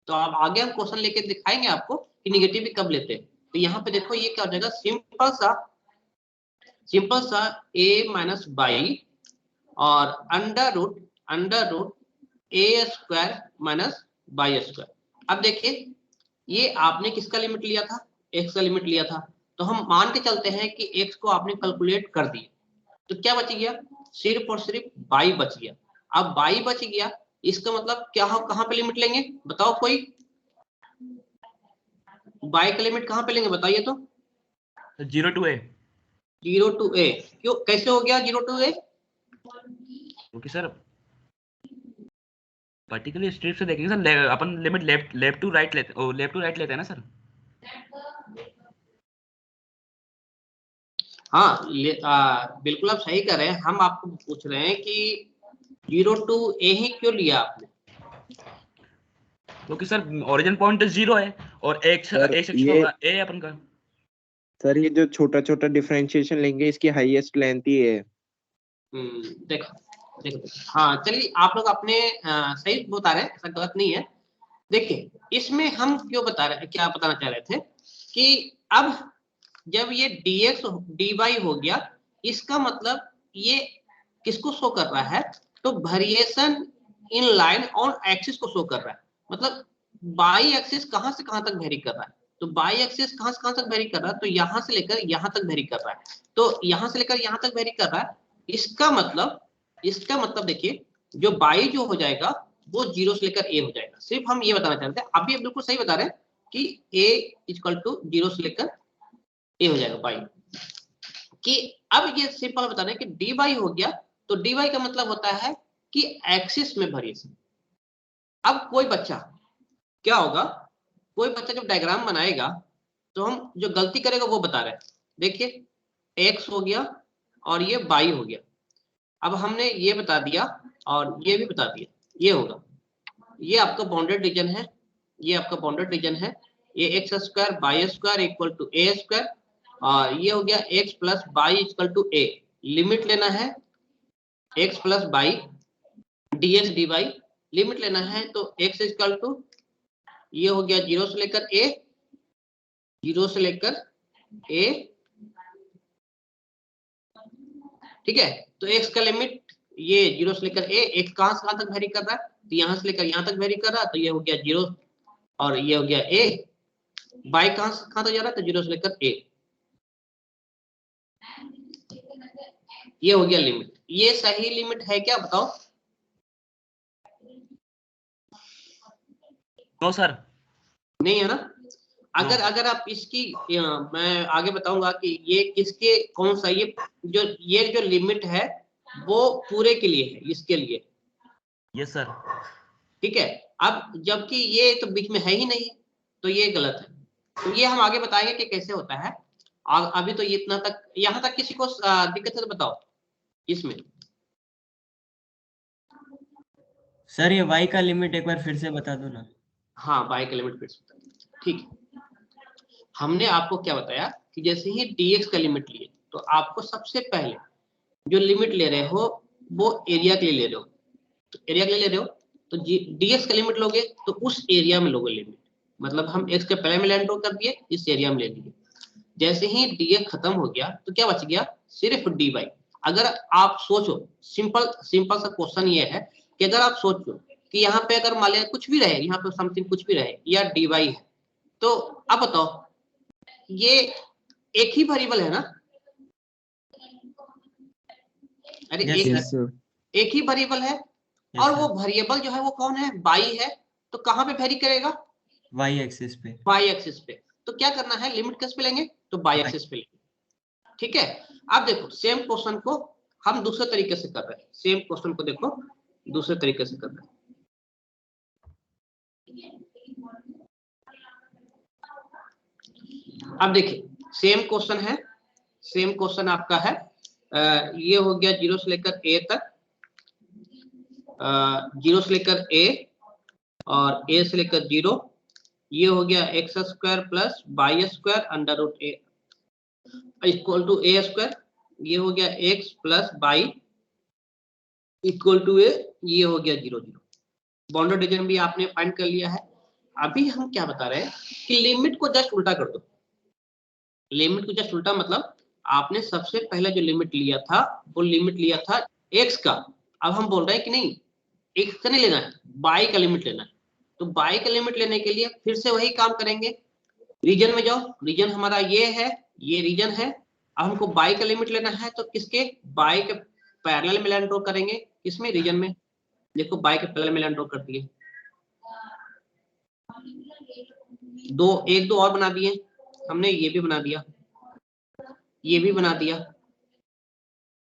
[SPEAKER 1] तो अब आगे हम क्वेश्चन लेके दिखाएंगे आपको कि निगेटिव भी कब लेते। तो यहाँ पे देखो ये क्या हो जाएगा, सिंपल सा a माइनस बाई और अंडर रूट ए स्क्वायर माइनस बाई स्क्वायर। अब देखिए ये आपने किसका लिमिट लिया था, x का लिमिट लिया था, तो हम मान के चलते हैं कि x को आपने कैलकुलेट कर दिया, तो क्या बच गया, सिर्फ और सिर्फ बाई बच गया। अब बाई बच गया, इसका मतलब क्या हो, कहाँ पे लिमिट लेंगे बताओ कोई, बाई का लिमिट कहाँ पे लेंगे बताइए तो।
[SPEAKER 4] 0 to a।
[SPEAKER 1] 0 to a, क्यों कैसे हो गया 0 to a?
[SPEAKER 4] क्योंकि सर पर्टिकुलर स्ट्रिप से देखेंगे सर, अपन लिमिट लेफ्ट टू राइट लेते हैं ना सर।
[SPEAKER 1] हाँ बिल्कुल आप सही कर रहे हैं। हम आपको पूछ रहे हैं कि 0 to a ही क्यों लिया आपने?
[SPEAKER 4] क्योंकि सर ओरिजिन पॉइंट 0 है और एक
[SPEAKER 2] सर,
[SPEAKER 4] सेक्शन
[SPEAKER 2] ये-
[SPEAKER 4] होगा a अपन का।
[SPEAKER 2] सर ये जो छोटा छोटा डिफरेंशिएशन लेंगे इसकी हाईएस्ट लेंथ ही है।
[SPEAKER 1] देखो हाँ चलिए आप लोग अपने सही बता रहे हैं, ऐसा गलत नहीं है। देखिए इसमें हम क्यों बता रहे हैं, क्या बताना चाह रहे थे कि अब जब ये dx dy हो गया, इसका मतलब ये किसको शो कर रहा है, तो variation in line on axis को शो कर रहा है। मतलब बाई एक्सिस कहां से कहां तक वेरी कर रहा है, तो बाई एक्सिस कहां से कहां तक वेरी कर रहा है, तो यहां से लेकर यहां तक वेरी कर रहा है, तो यहां से लेकर यहां तक वेरी कर रहा है। इसका मतलब देखिए जो बाई जो हो जाएगा वो 0 से लेकर a हो जाएगा। सिर्फ हम ये बताना चाहते हैं, अभी आप बिल्कुल सही बता रहे हैं कि a इक्वल टू 0 से लेकर a हो जाएगा बाई। कि अब ये सिंपल बता रहे हैं कि dy हो गया, तो dy का मतलब होता है कि एक्सिस में वेरिएशन। अब कोई बच्चा क्या होगा, कोई बच्चा जब डायग्राम बनाएगा तो हम जो गलती करेगा वो बता रहे हैं। देखिए x हो गया और ये y हो गया। अब हमने ये बता दिया और ये भी बता दिया, ये होगा, ये आपका बाउंडेड रीजन है, ये आपका बाउंडेड रीजन है, ये x square y square equal to a square, और ये हो गया x plus y equal to a। Limit लेना है x plus y dx dy, limit लेना है तो x इक्वल टू ये हो गया 0 से लेकर a, 0 से लेकर a, ठीक है। तो x का लिमिट ये 0 से लेकर a, x कहां से कहां तक वेरी कर रहा है, तो यहां से लेकर यहां तक वेरी कर रहा है, तो ये हो गया 0 और ये हो गया a। बाई कहां से कहां तक जा रहा है, तो 0 से लेकर a, ये हो गया लिमिट। ये सही लिमिट है क्या बताओ?
[SPEAKER 4] नो सर,
[SPEAKER 1] नहीं है ना। अगर आप इसकी मैं आगे बताऊंगा कि ये किसके कौन सा, ये जो लिमिट है वो पूरे के लिए है, इसके लिए,
[SPEAKER 4] यस सर।
[SPEAKER 1] ठीक है। अब जबकि ये तो बीच में है ही नहीं, तो ये गलत है। तो ये हम आगे बताएंगे कि कैसे होता है। अभी तो ये इतना तक, यहाँ तक किसी को दिक्कत है तो बताओ इसमें।
[SPEAKER 7] सर ये y का लिमिट एक बार फिर से बता दो ना।
[SPEAKER 1] हाँ बाई का लिमिट फिर से बता, ठीक है। हमने आपको क्या बताया कि जैसे ही dx का लिमिट लिए, तो आपको सबसे पहले जो लिमिट ले रहे हो वो एरिया के लिए ले रहे हो, तो एरिया के लिए ले रहे हो तो dx का लिमिट लोगे तो उस एरिया में लोगे लिमिट, मतलब हम x के पहले में लैंड कर दिए, इस एरिया में ले लिए। जैसे ही dx खत्म हो गया तो क्या बच गया, सिर्फ dy। अगर आप सोचो, सिंपल सा क्वेश्चन ये है कि अगर आप सोचो कि यहाँ पे अगर मान लिया कुछ भी रहे, यहाँ पे समथिंग कुछ भी रहे या dy है, तो अब बताओ ये एक ही वेरिएबल है ना, अरे
[SPEAKER 7] Yes,
[SPEAKER 1] एक
[SPEAKER 7] sir.
[SPEAKER 2] सर
[SPEAKER 1] एक ही वेरिएबल है,
[SPEAKER 7] Yes,
[SPEAKER 1] और
[SPEAKER 7] sir.
[SPEAKER 1] वो वेरिएबल जो है वो कौन है, बाई है, तो कहाँ पे वेरी करेगा,
[SPEAKER 7] y एक्सिस पे।
[SPEAKER 1] बाई एक्सिस पे। तो क्या करना है, लिमिट किस पे लेंगे, तो बाई एक्सिस पे लेंगे, ठीक है। अब देखो सेम क्वेश्चन को हम दूसरे तरीके से कर रहे हैं, सेम क्वेश्चन को देखो दूसरे तरीके से कर रहे हैं। अब देखिए सेम क्वेश्चन है, सेम क्वेश्चन आपका है, ये हो गया 0 से लेकर a तक, 0 से लेकर a और a से लेकर 0, ये हो गया x square plus y square under root a equal to a square, ये हो गया x plus y equal to a, ये हो गया 0 0 बाउंडेड रीजन भी आपने फाइंड कर लिया है। अभी हम क्या बता रहे हैं कि लिमिट को जस्ट उल्टा कर दो। लिमिट को जस्ट उल्टा मतलब आपने सबसे पहले जो लिमिट लिया था वो लिमिट लिया था x का। अब हम बोल रहे हैं कि नहीं x का नहीं लेना है, y का लिमिट लेना है। तो y का लिमिट लेने के लिए फिर से वही काम करेंगे, रीजन में जाओ, रीजन हमारा ये है, ये रीजन है। अब हमको y का लिमिट लेना है तो किसके, y के पैरेलल में लाइन ड्रॉ करेंगे, किसमें, रीजन में। देखो y के पैरेलल में लाइन ड्रॉ कर दिए, एक दो और बना दिए हमने, ये भी बना दिया, ये भी बना दिया,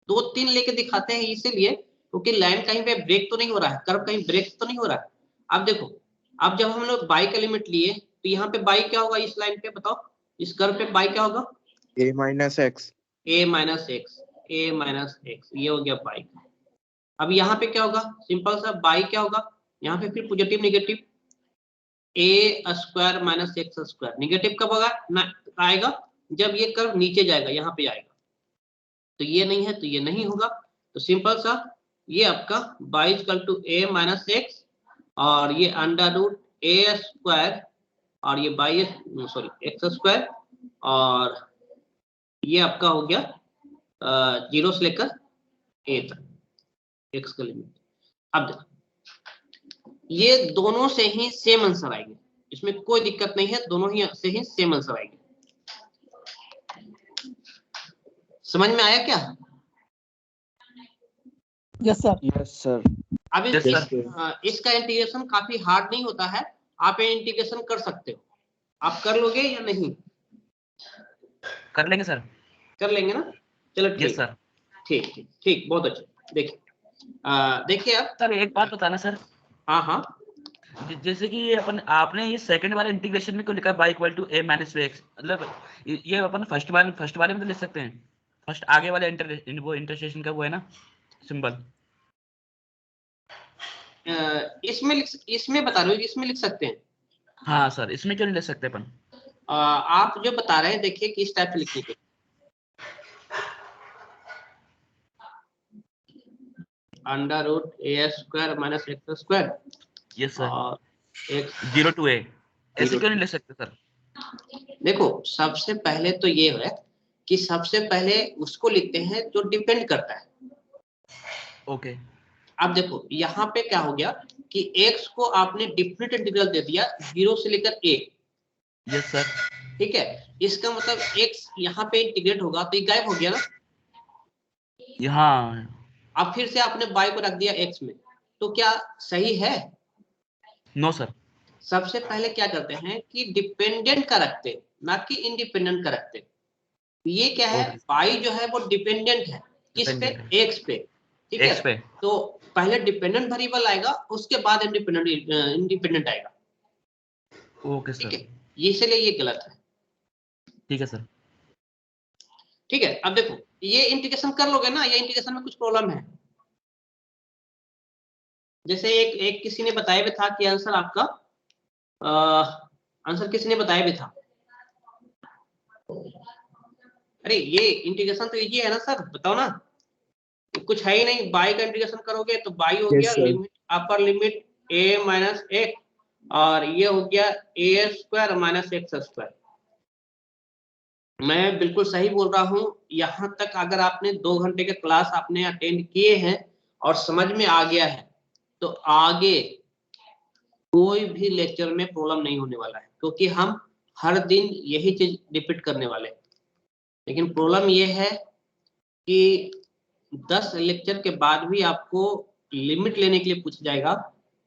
[SPEAKER 1] 2-3 लेके दिखाते हैं इसीलिए क्योंकि लाइन कहीं पे ब्रेक तो नहीं हो रहा है, कर्व कहीं ब्रेक तो नहीं हो रहा है। अब देखो, अब जब हम लोग बाई का लिमिट लिए तो यहाँ पे बाई क्या होगा, इस लाइन पे बताओ, इस कर्व पे बाई क्या होगा,
[SPEAKER 2] a minus x,
[SPEAKER 1] a minus x, ये हो गया बाई। अब यहाँ पे क्या होगा, सिंपल सा बाई क्या होगा, यहाँ पे फिर positive negative a square minus X square. Negative कब होगा ना आएगा, जब ये कर्व नीचे जाएगा, यहाँ पे आएगा। तो ये नहीं है तो ये नहीं होगा। तो सिंपल सा ये आपका y equal to a minus x और ये अंडर रूट ए स्क्वायर और ये बाई एक्स स्क्वायर और ये आपका हो गया 0 से लेकर a तक x का लिमिट। अब देखो ये दोनों से ही सेम आंसर आएंगे, इसमें कोई दिक्कत नहीं है, दोनों ही से ही सेम आंसर आएंगे। समझ में आया क्या?
[SPEAKER 8] Yes sir.
[SPEAKER 2] yes sir,
[SPEAKER 1] अब
[SPEAKER 4] Yes,
[SPEAKER 1] इसका इंटीग्रेशन काफी हार्ड नहीं होता है, आप ये इंटीग्रेशन कर सकते हो। आप कर लोगे या नहीं?
[SPEAKER 4] कर लेंगे सर।
[SPEAKER 1] कर लेंगे ना, चलो
[SPEAKER 4] यस
[SPEAKER 1] ठीक
[SPEAKER 4] सर।
[SPEAKER 1] ठीक ठीक ठीक, बहुत अच्छा। देखिए देखिए अब
[SPEAKER 4] सर एक बात बताना सर,
[SPEAKER 1] हाँ हाँ
[SPEAKER 4] जैसे कि ये अपन आपने ये सेकंड वाले इंटीग्रेशन में क्यों लिखा y equal to a minus x, मतलब ये अपन फर्स्ट वाले में तो लिख सकते हैं, फर्स्ट आगे वाले वो इंटरसेक्शन का वो है ना सिंबल।
[SPEAKER 1] इसमें बता रहे हो, इसमें लिख सकते हैं।
[SPEAKER 4] हाँ सर, इसमें क्यों नहीं लिख सकते अपन?
[SPEAKER 1] आप जो बता रहे हैं देखिए किस टाइप से लिखने के, अंडर रूट ए square minus X square
[SPEAKER 4] yes sir,
[SPEAKER 1] और एक्स
[SPEAKER 4] 0 to a, ऐसे क्यों नहीं लिख सकते सर?
[SPEAKER 1] देखो सबसे पहले तो ये है कि सबसे पहले उसको लिखते हैं जो डिपेंड करता है।
[SPEAKER 4] ओके
[SPEAKER 1] अब देखो यहाँ पे क्या हो गया कि x को आपने डिफरेंट इंटीग्रल दे दिया 0 से लेकर a।
[SPEAKER 4] Yes sir.
[SPEAKER 1] ठीक है, इसका मतलब x यहाँ पे इंटीग्रेट होगा तो ये गायब हो गया ना।
[SPEAKER 4] यहाँ
[SPEAKER 1] अब फिर से आपने y को रख दिया x में, तो क्या सही है?
[SPEAKER 4] No sir.
[SPEAKER 1] सबसे पहले क्या करते हैं कि डिपेंडेंट का रखते हैं, ना कि इंडिपेंडेंट का रखते हैं। ये क्या है, y जो है वो डिपेंडेंट है किस पे, x पे। ठीक है,
[SPEAKER 4] X पे।
[SPEAKER 1] तो पहले डिपेंडेंट वेरिएबल आएगा उसके बाद इंडिपेंडेंट आएगा।
[SPEAKER 4] ओके
[SPEAKER 1] ठीक
[SPEAKER 4] सर।
[SPEAKER 1] है, इसलिए ये गलत है।
[SPEAKER 4] ठीक है सर।
[SPEAKER 1] ठीक है, अब देखो ये इंटीग्रेशन कर लोगे ना, ये इंटीग्रेशन में कुछ प्रॉब्लम है। जैसे एक किसी ने बताया भी था कि आंसर आपका आंसर किसी ने बताया भी था, अरे ये इंटीग्रेशन तो इजी है ना सर, बताओ ना, कुछ है ही नहीं। बाई का इंटीग्रेशन करोगे तो बाई हो
[SPEAKER 2] Yes,
[SPEAKER 1] गया
[SPEAKER 2] sir.
[SPEAKER 1] Limit upper limit a minus x और ये हो गया a square minus X square. मैं बिल्कुल सही बोल रहा हूँ, यहाँ तक अगर आपने 2 घंटे के क्लास आपने अटेंड किए हैं और समझ में आ गया है तो आगे कोई भी लेक्चर में प्रॉब्लम नहीं होने वाला है, क्योंकि हम हर दिन यही चीज रिपीट करने वाले हैं। लेकिन प्रॉब्लम ये है कि 10 लेक्चर के बाद भी आपको लिमिट लेने के लिए पूछा जाएगा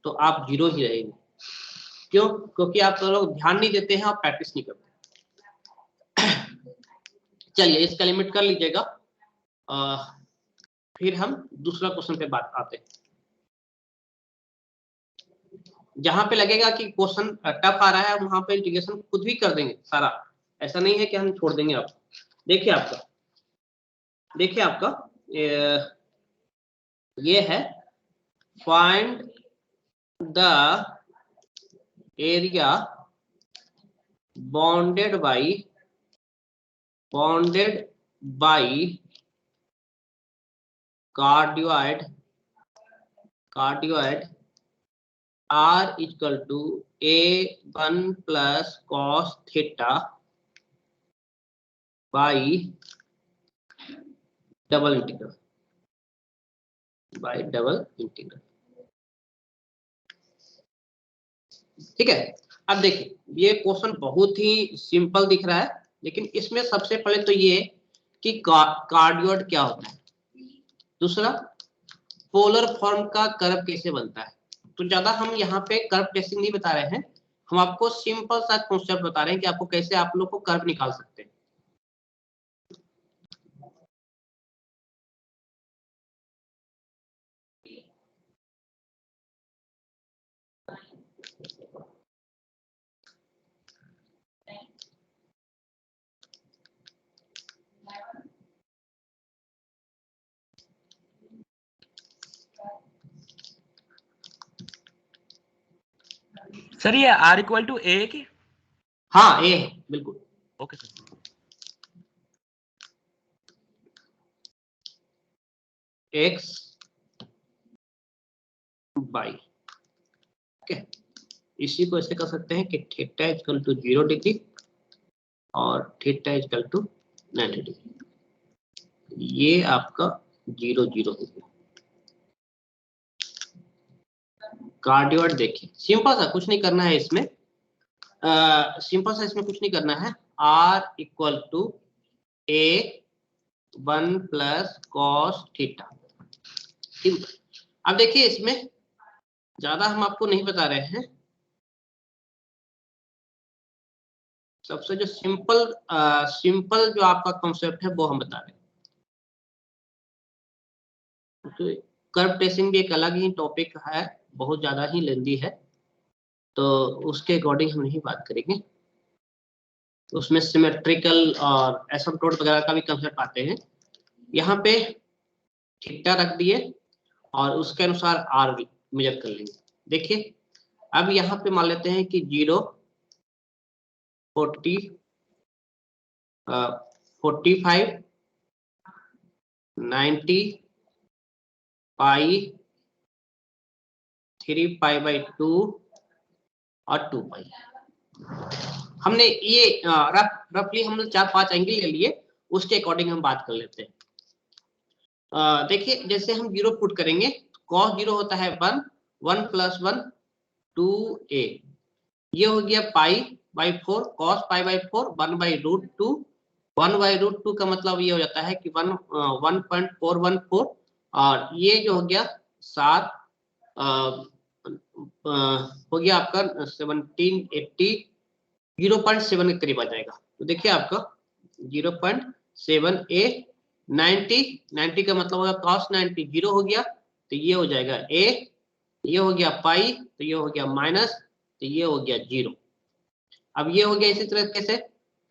[SPEAKER 1] तो आप 0 ही रहेंगे। क्यों? क्योंकि आप तो लोग ध्यान नहीं देते हैं और प्रैक्टिस नहीं करते। चलिए इसका लिमिट कर लीजिएगा, फिर हम दूसरा क्वेश्चन पे बात आते हैं। जहां पे लगेगा कि क्वेश्चन टफ आ रहा है वहां पे इंटीग्रेशन खुद भी कर देंगे सारा, ऐसा नहीं है कि हम छोड़ देंगे आपको। देखिए आपका ये है find the area bounded by cardioid r equal to a1 plus cos theta by double integral ठीक है। अब देखिए ये क्वेश्चन बहुत ही सिंपल दिख रहा है, लेकिन इसमें सबसे पहले तो ये कि कार्डियोइड क्या होता है, दूसरा पोलर फॉर्म का कर्व कैसे बनता है। तो ज्यादा हम यहाँ पे कर्व टेस्टिंग नहीं बता रहे हैं, हम आपको सिंपल सा कॉन्सेप्ट बता रहे हैं कि आपको कैसे आप लोग को कर्व निकाल सकते हैं।
[SPEAKER 4] सर ये r इक्वल टू a की?
[SPEAKER 1] हाँ ए है बिल्कुल।
[SPEAKER 4] Okay sir.
[SPEAKER 1] X by okay, इसी को ऐसे कर सकते हैं कि थीटा इक्वल टू 0 डिग्री और थीटा इक्वल टू 90 डिग्री, ये आपका 0 0 हो गया। कार्डियोइड देखिए सिंपल सा, कुछ नहीं करना है इसमें, सिंपल सा इसमें कुछ नहीं करना है। r equal to a1 plus cos theta. अब देखिए इसमें ज्यादा हम आपको नहीं बता रहे हैं, सबसे जो सिंपल जो आपका कॉन्सेप्ट है वो हम बता रहे हैं। तो कर्व ट्रेसिंग भी एक अलग ही टॉपिक है, बहुत ज्यादा ही लेंदी है, तो उसके अकॉर्डिंग हम नहीं बात करेंगे। उसमें सिमेट्रिकल और एसिम्प्टोट वगैरह का भी कंसेप्ट आते हैं। यहाँ पे थीटा रख दिए और उसके अनुसार आर मेजर कर लेंगे। देखिए अब यहाँ पे मान लेते हैं कि 0 40 45 90 पाई 3 पाई बाई 2 और 2 पाई। हमने ये रफली हम 4-5 एंगल ले लिए, उसके अकॉर्डिंग हम बात कर लेते हैं। देखिए जैसे हम 0 पुट करेंगे, cos 0 होता है 1, 1 प्लस 1 2a, ये हो गया pi by 4, cos pi by 4 1 by root 2, 1 by root 2 का मतलब ये हो जाता है कि 1.414, और ये जो हो गया 7 हो गया आपका 1780, 0.7 के करीब आ जाएगा। तो देखिए आपका 0.7 a 90 का मतलब होगा cos 90, 0 हो गया तो ये हो जाएगा a, ये हो गया पाई तो ये हो गया माइनस, तो ये हो गया 0। अब ये हो गया इसी तरीके से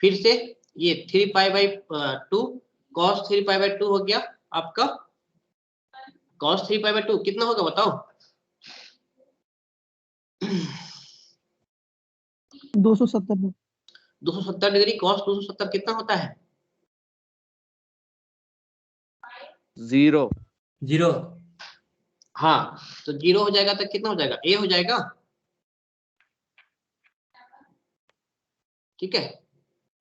[SPEAKER 1] फिर से ये 3 pi by 2, cos 3 pi by 2 हो गया आपका, cos 3 पाई बाई 2 कितना होगा बताओ? 270 डिग्री, cos 270 कितना होता है?
[SPEAKER 2] 0
[SPEAKER 7] 0
[SPEAKER 1] हाँ तो 0 हो जाएगा तो कितना हो जाएगा? a हो जाएगा। ठीक है,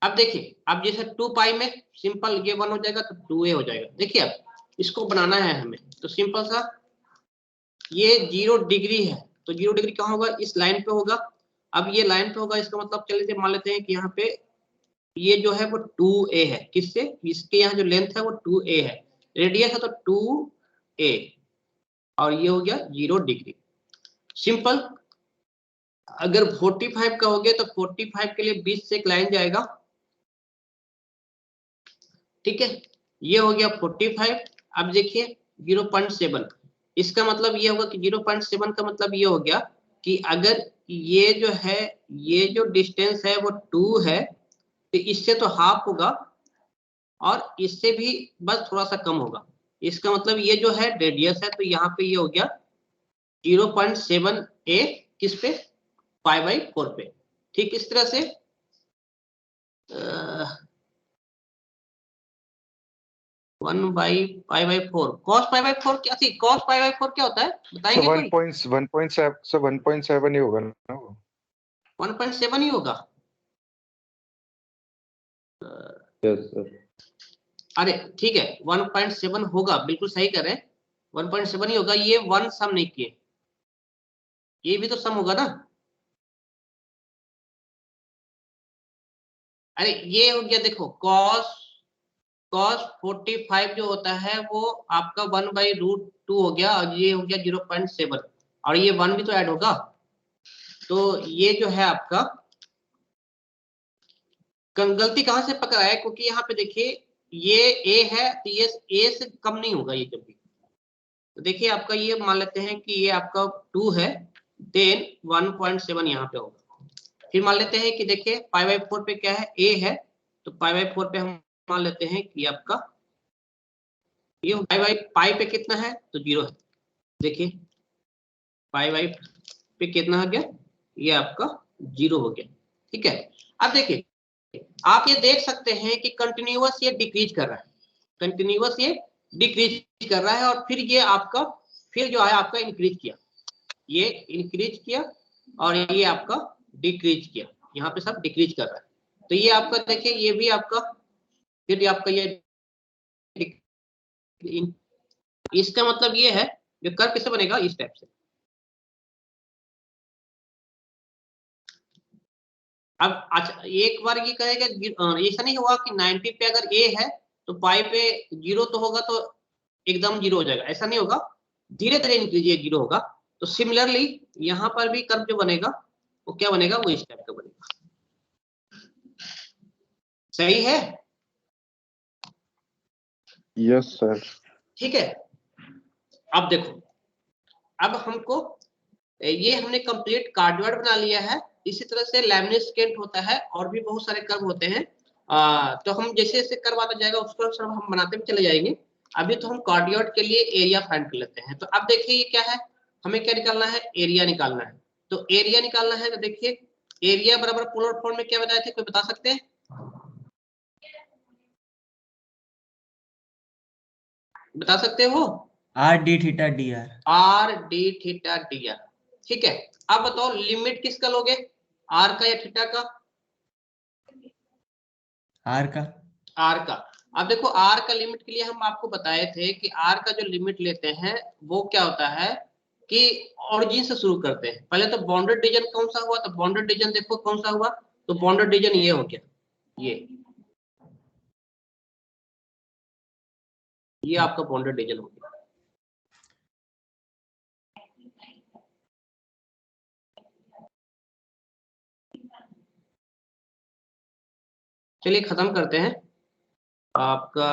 [SPEAKER 1] अब देखिए अब जैसे 2 पाई में सिंपल ये 1 हो जाएगा तो 2a हो जाएगा। देखिए अब इसको बनाना है हमें, तो सिंपल सा ये 0 डिग्री है तो 0 डिग्री कहाँ होगा? इस लाइन पे होगा। अब ये लाइन पे होगा, इसका मतलब चलिए मान लेते हैं कि यहाँ पे ये जो है वो 2a है, किससे? इसके यहाँ जो लेंथ है वो 2a है, रेडियस है तो 2a, और ये हो गया 0 डिग्री। सिंपल, अगर 45 का हो गया तो 45 के लिए 20 से एक लाइन जाएगा। ठीक है, ये हो गया 45। अब देखिए 0.7, इसका मतलब ये होगा कि 0.7 का मतलब ये हो गया कि अगर ये जो है, ये जो डिस्टेंस है वो 2 है तो इससे तो हाफ होगा और इससे भी बस थोड़ा सा कम होगा। इसका मतलब ये जो है रेडियस है, तो यहाँ पे ये हो गया 0.7a किस पे? पाई बाई 4 पे। ठीक इस तरह से 1/π/4 cos π/4 क्या थी? cos π/4 क्या होता है बताएंगे कोई?
[SPEAKER 6] 1.7 ही होगा ना वो।
[SPEAKER 1] 1.7 ही होगा।
[SPEAKER 2] Yes sir.
[SPEAKER 1] अरे ठीक है 1.7 होगा, बिल्कुल सही कर रहे हैं, 1.7 ही होगा। ये 1 सम नहीं किए, ये भी तो सम होगा ना। अरे ये हो गया, देखो cos 45 जो होता है वो आपका 1/√2 हो गया, और ये हो गया 0.7, और ये 1 भी तो ऐड होगा। तो ये जो है आपका गलती कहां से पकड़ा है, क्योंकि यहाँ पे देखिए ये a है, तो ये a से कम नहीं होगा ये जब भी। तो देखिए आपका ये मान लेते हैं कि ये आपका 2 है, देन 1.7 यहाँ पे होगा। फिर मान लेते हैं कि देखिए π/4 पे क्या है, a है, तो π/4 पे हम मान लेते हैं कि आपका ये पाई पे कितना है, तो 0 है। देखिए पाई पे कितना हो गया, ये आपका 0 हो गया। ठीक है, अब देखिए आप ये देख सकते हैं कि कंटिन्यूअस ये डिक्रीज कर रहा है, कंटिन्यूअस ये डिक्रीज कर रहा है, और फिर ये आपका फिर जो है आपका इंक्रीज किया, ये इंक्रीज किया, और ये आपका डिक्रीज किया, यहाँ पे सब डिक्रीज कर रहा है। तो ये आपका देखिए ये भी आपका फिर आपका ये इसका मतलब ये है जो कर्व कैसे बनेगा, इस टाइप से। अब अच्छा एक बार ये कहेगा, ऐसा नहीं हुआ कि 90 पे अगर a है तो पाई पे 0 तो होगा तो एकदम 0 हो जाएगा, ऐसा नहीं होगा, धीरे धीरे इंक्रीज ये 0 होगा। तो सिमिलरली यहाँ पर भी कर्व जो बनेगा वो क्या बनेगा, वो इस टाइप का बनेगा। सही है?
[SPEAKER 6] Yes sir.
[SPEAKER 1] ठीक है, अब देखो, अब हमको ये हमने कंप्लीट कार्डियोइड बना लिया है। इसी तरह से लैमिनिस्केंट होता है, और भी बहुत सारे कर्व होते हैं। तो हम जैसे जैसे कर्व आता जाएगा उसको सब हम बनाते भी चले जाएंगे। अभी तो हम कार्डियोइड के लिए एरिया फाइंड कर लेते हैं। तो अब देखिए ये क्या है, हमें क्या निकालना है, एरिया निकालना है। तो एरिया निकालना है, तो देखिए एरिया बराबर पोलर फॉर्म में क्या बताए थे, कोई बता सकते हैं? बता सकते हो?
[SPEAKER 7] r/d θ
[SPEAKER 1] r/d θ dr। ठीक है, अब बताओ लिमिट किसका लोगे, r का या थीटा का?
[SPEAKER 7] r का।
[SPEAKER 1] r का। अब देखो r का लिमिट के लिए हम आपको बताए थे कि r का जो लिमिट लेते हैं वो क्या होता है कि ऑरिजिन से शुरू करते हैं। पहले तो बाउंडेड रीजन कौन सा हुआ, तो बाउंडेड रीजन देखो कौन सा हुआ, तो बाउंडेड रीजन ये हो गया, ये आपका बाउंडेड रीजन हो गया। चलिए खत्म करते हैं आपका,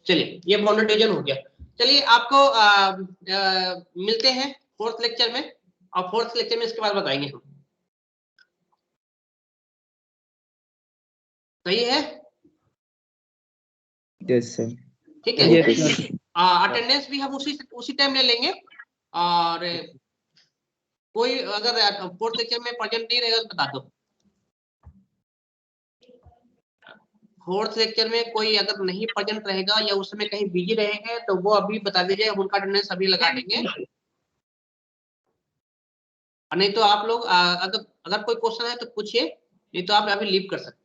[SPEAKER 1] चलिए ये बाउंडेड रीजन हो गया। चलिए आपको मिलते हैं 4th लेक्चर में, और 4th लेक्चर में इसके बाद बताएंगे हम। सही है?
[SPEAKER 2] Yes sir.
[SPEAKER 1] ठीक है,
[SPEAKER 2] यस
[SPEAKER 1] अटेंडेंस भी हम उसी टाइम ले लेंगे, और कोई अगर 4th लेक्चर में प्रेजेंट नहीं रहेगा तो बता दो। 4th लेक्चर में कोई अगर नहीं प्रेजेंट रहेगा या उस समय कहीं बिजी रहेंगे तो वो अभी बता दीजिए, हम उनका अटेंडेंस अभी लगा देंगे। नहीं तो आप लोग अगर कोई क्वेश्चन है तो पूछिए, नहीं तो आप अभी लीव कर सकते हैं।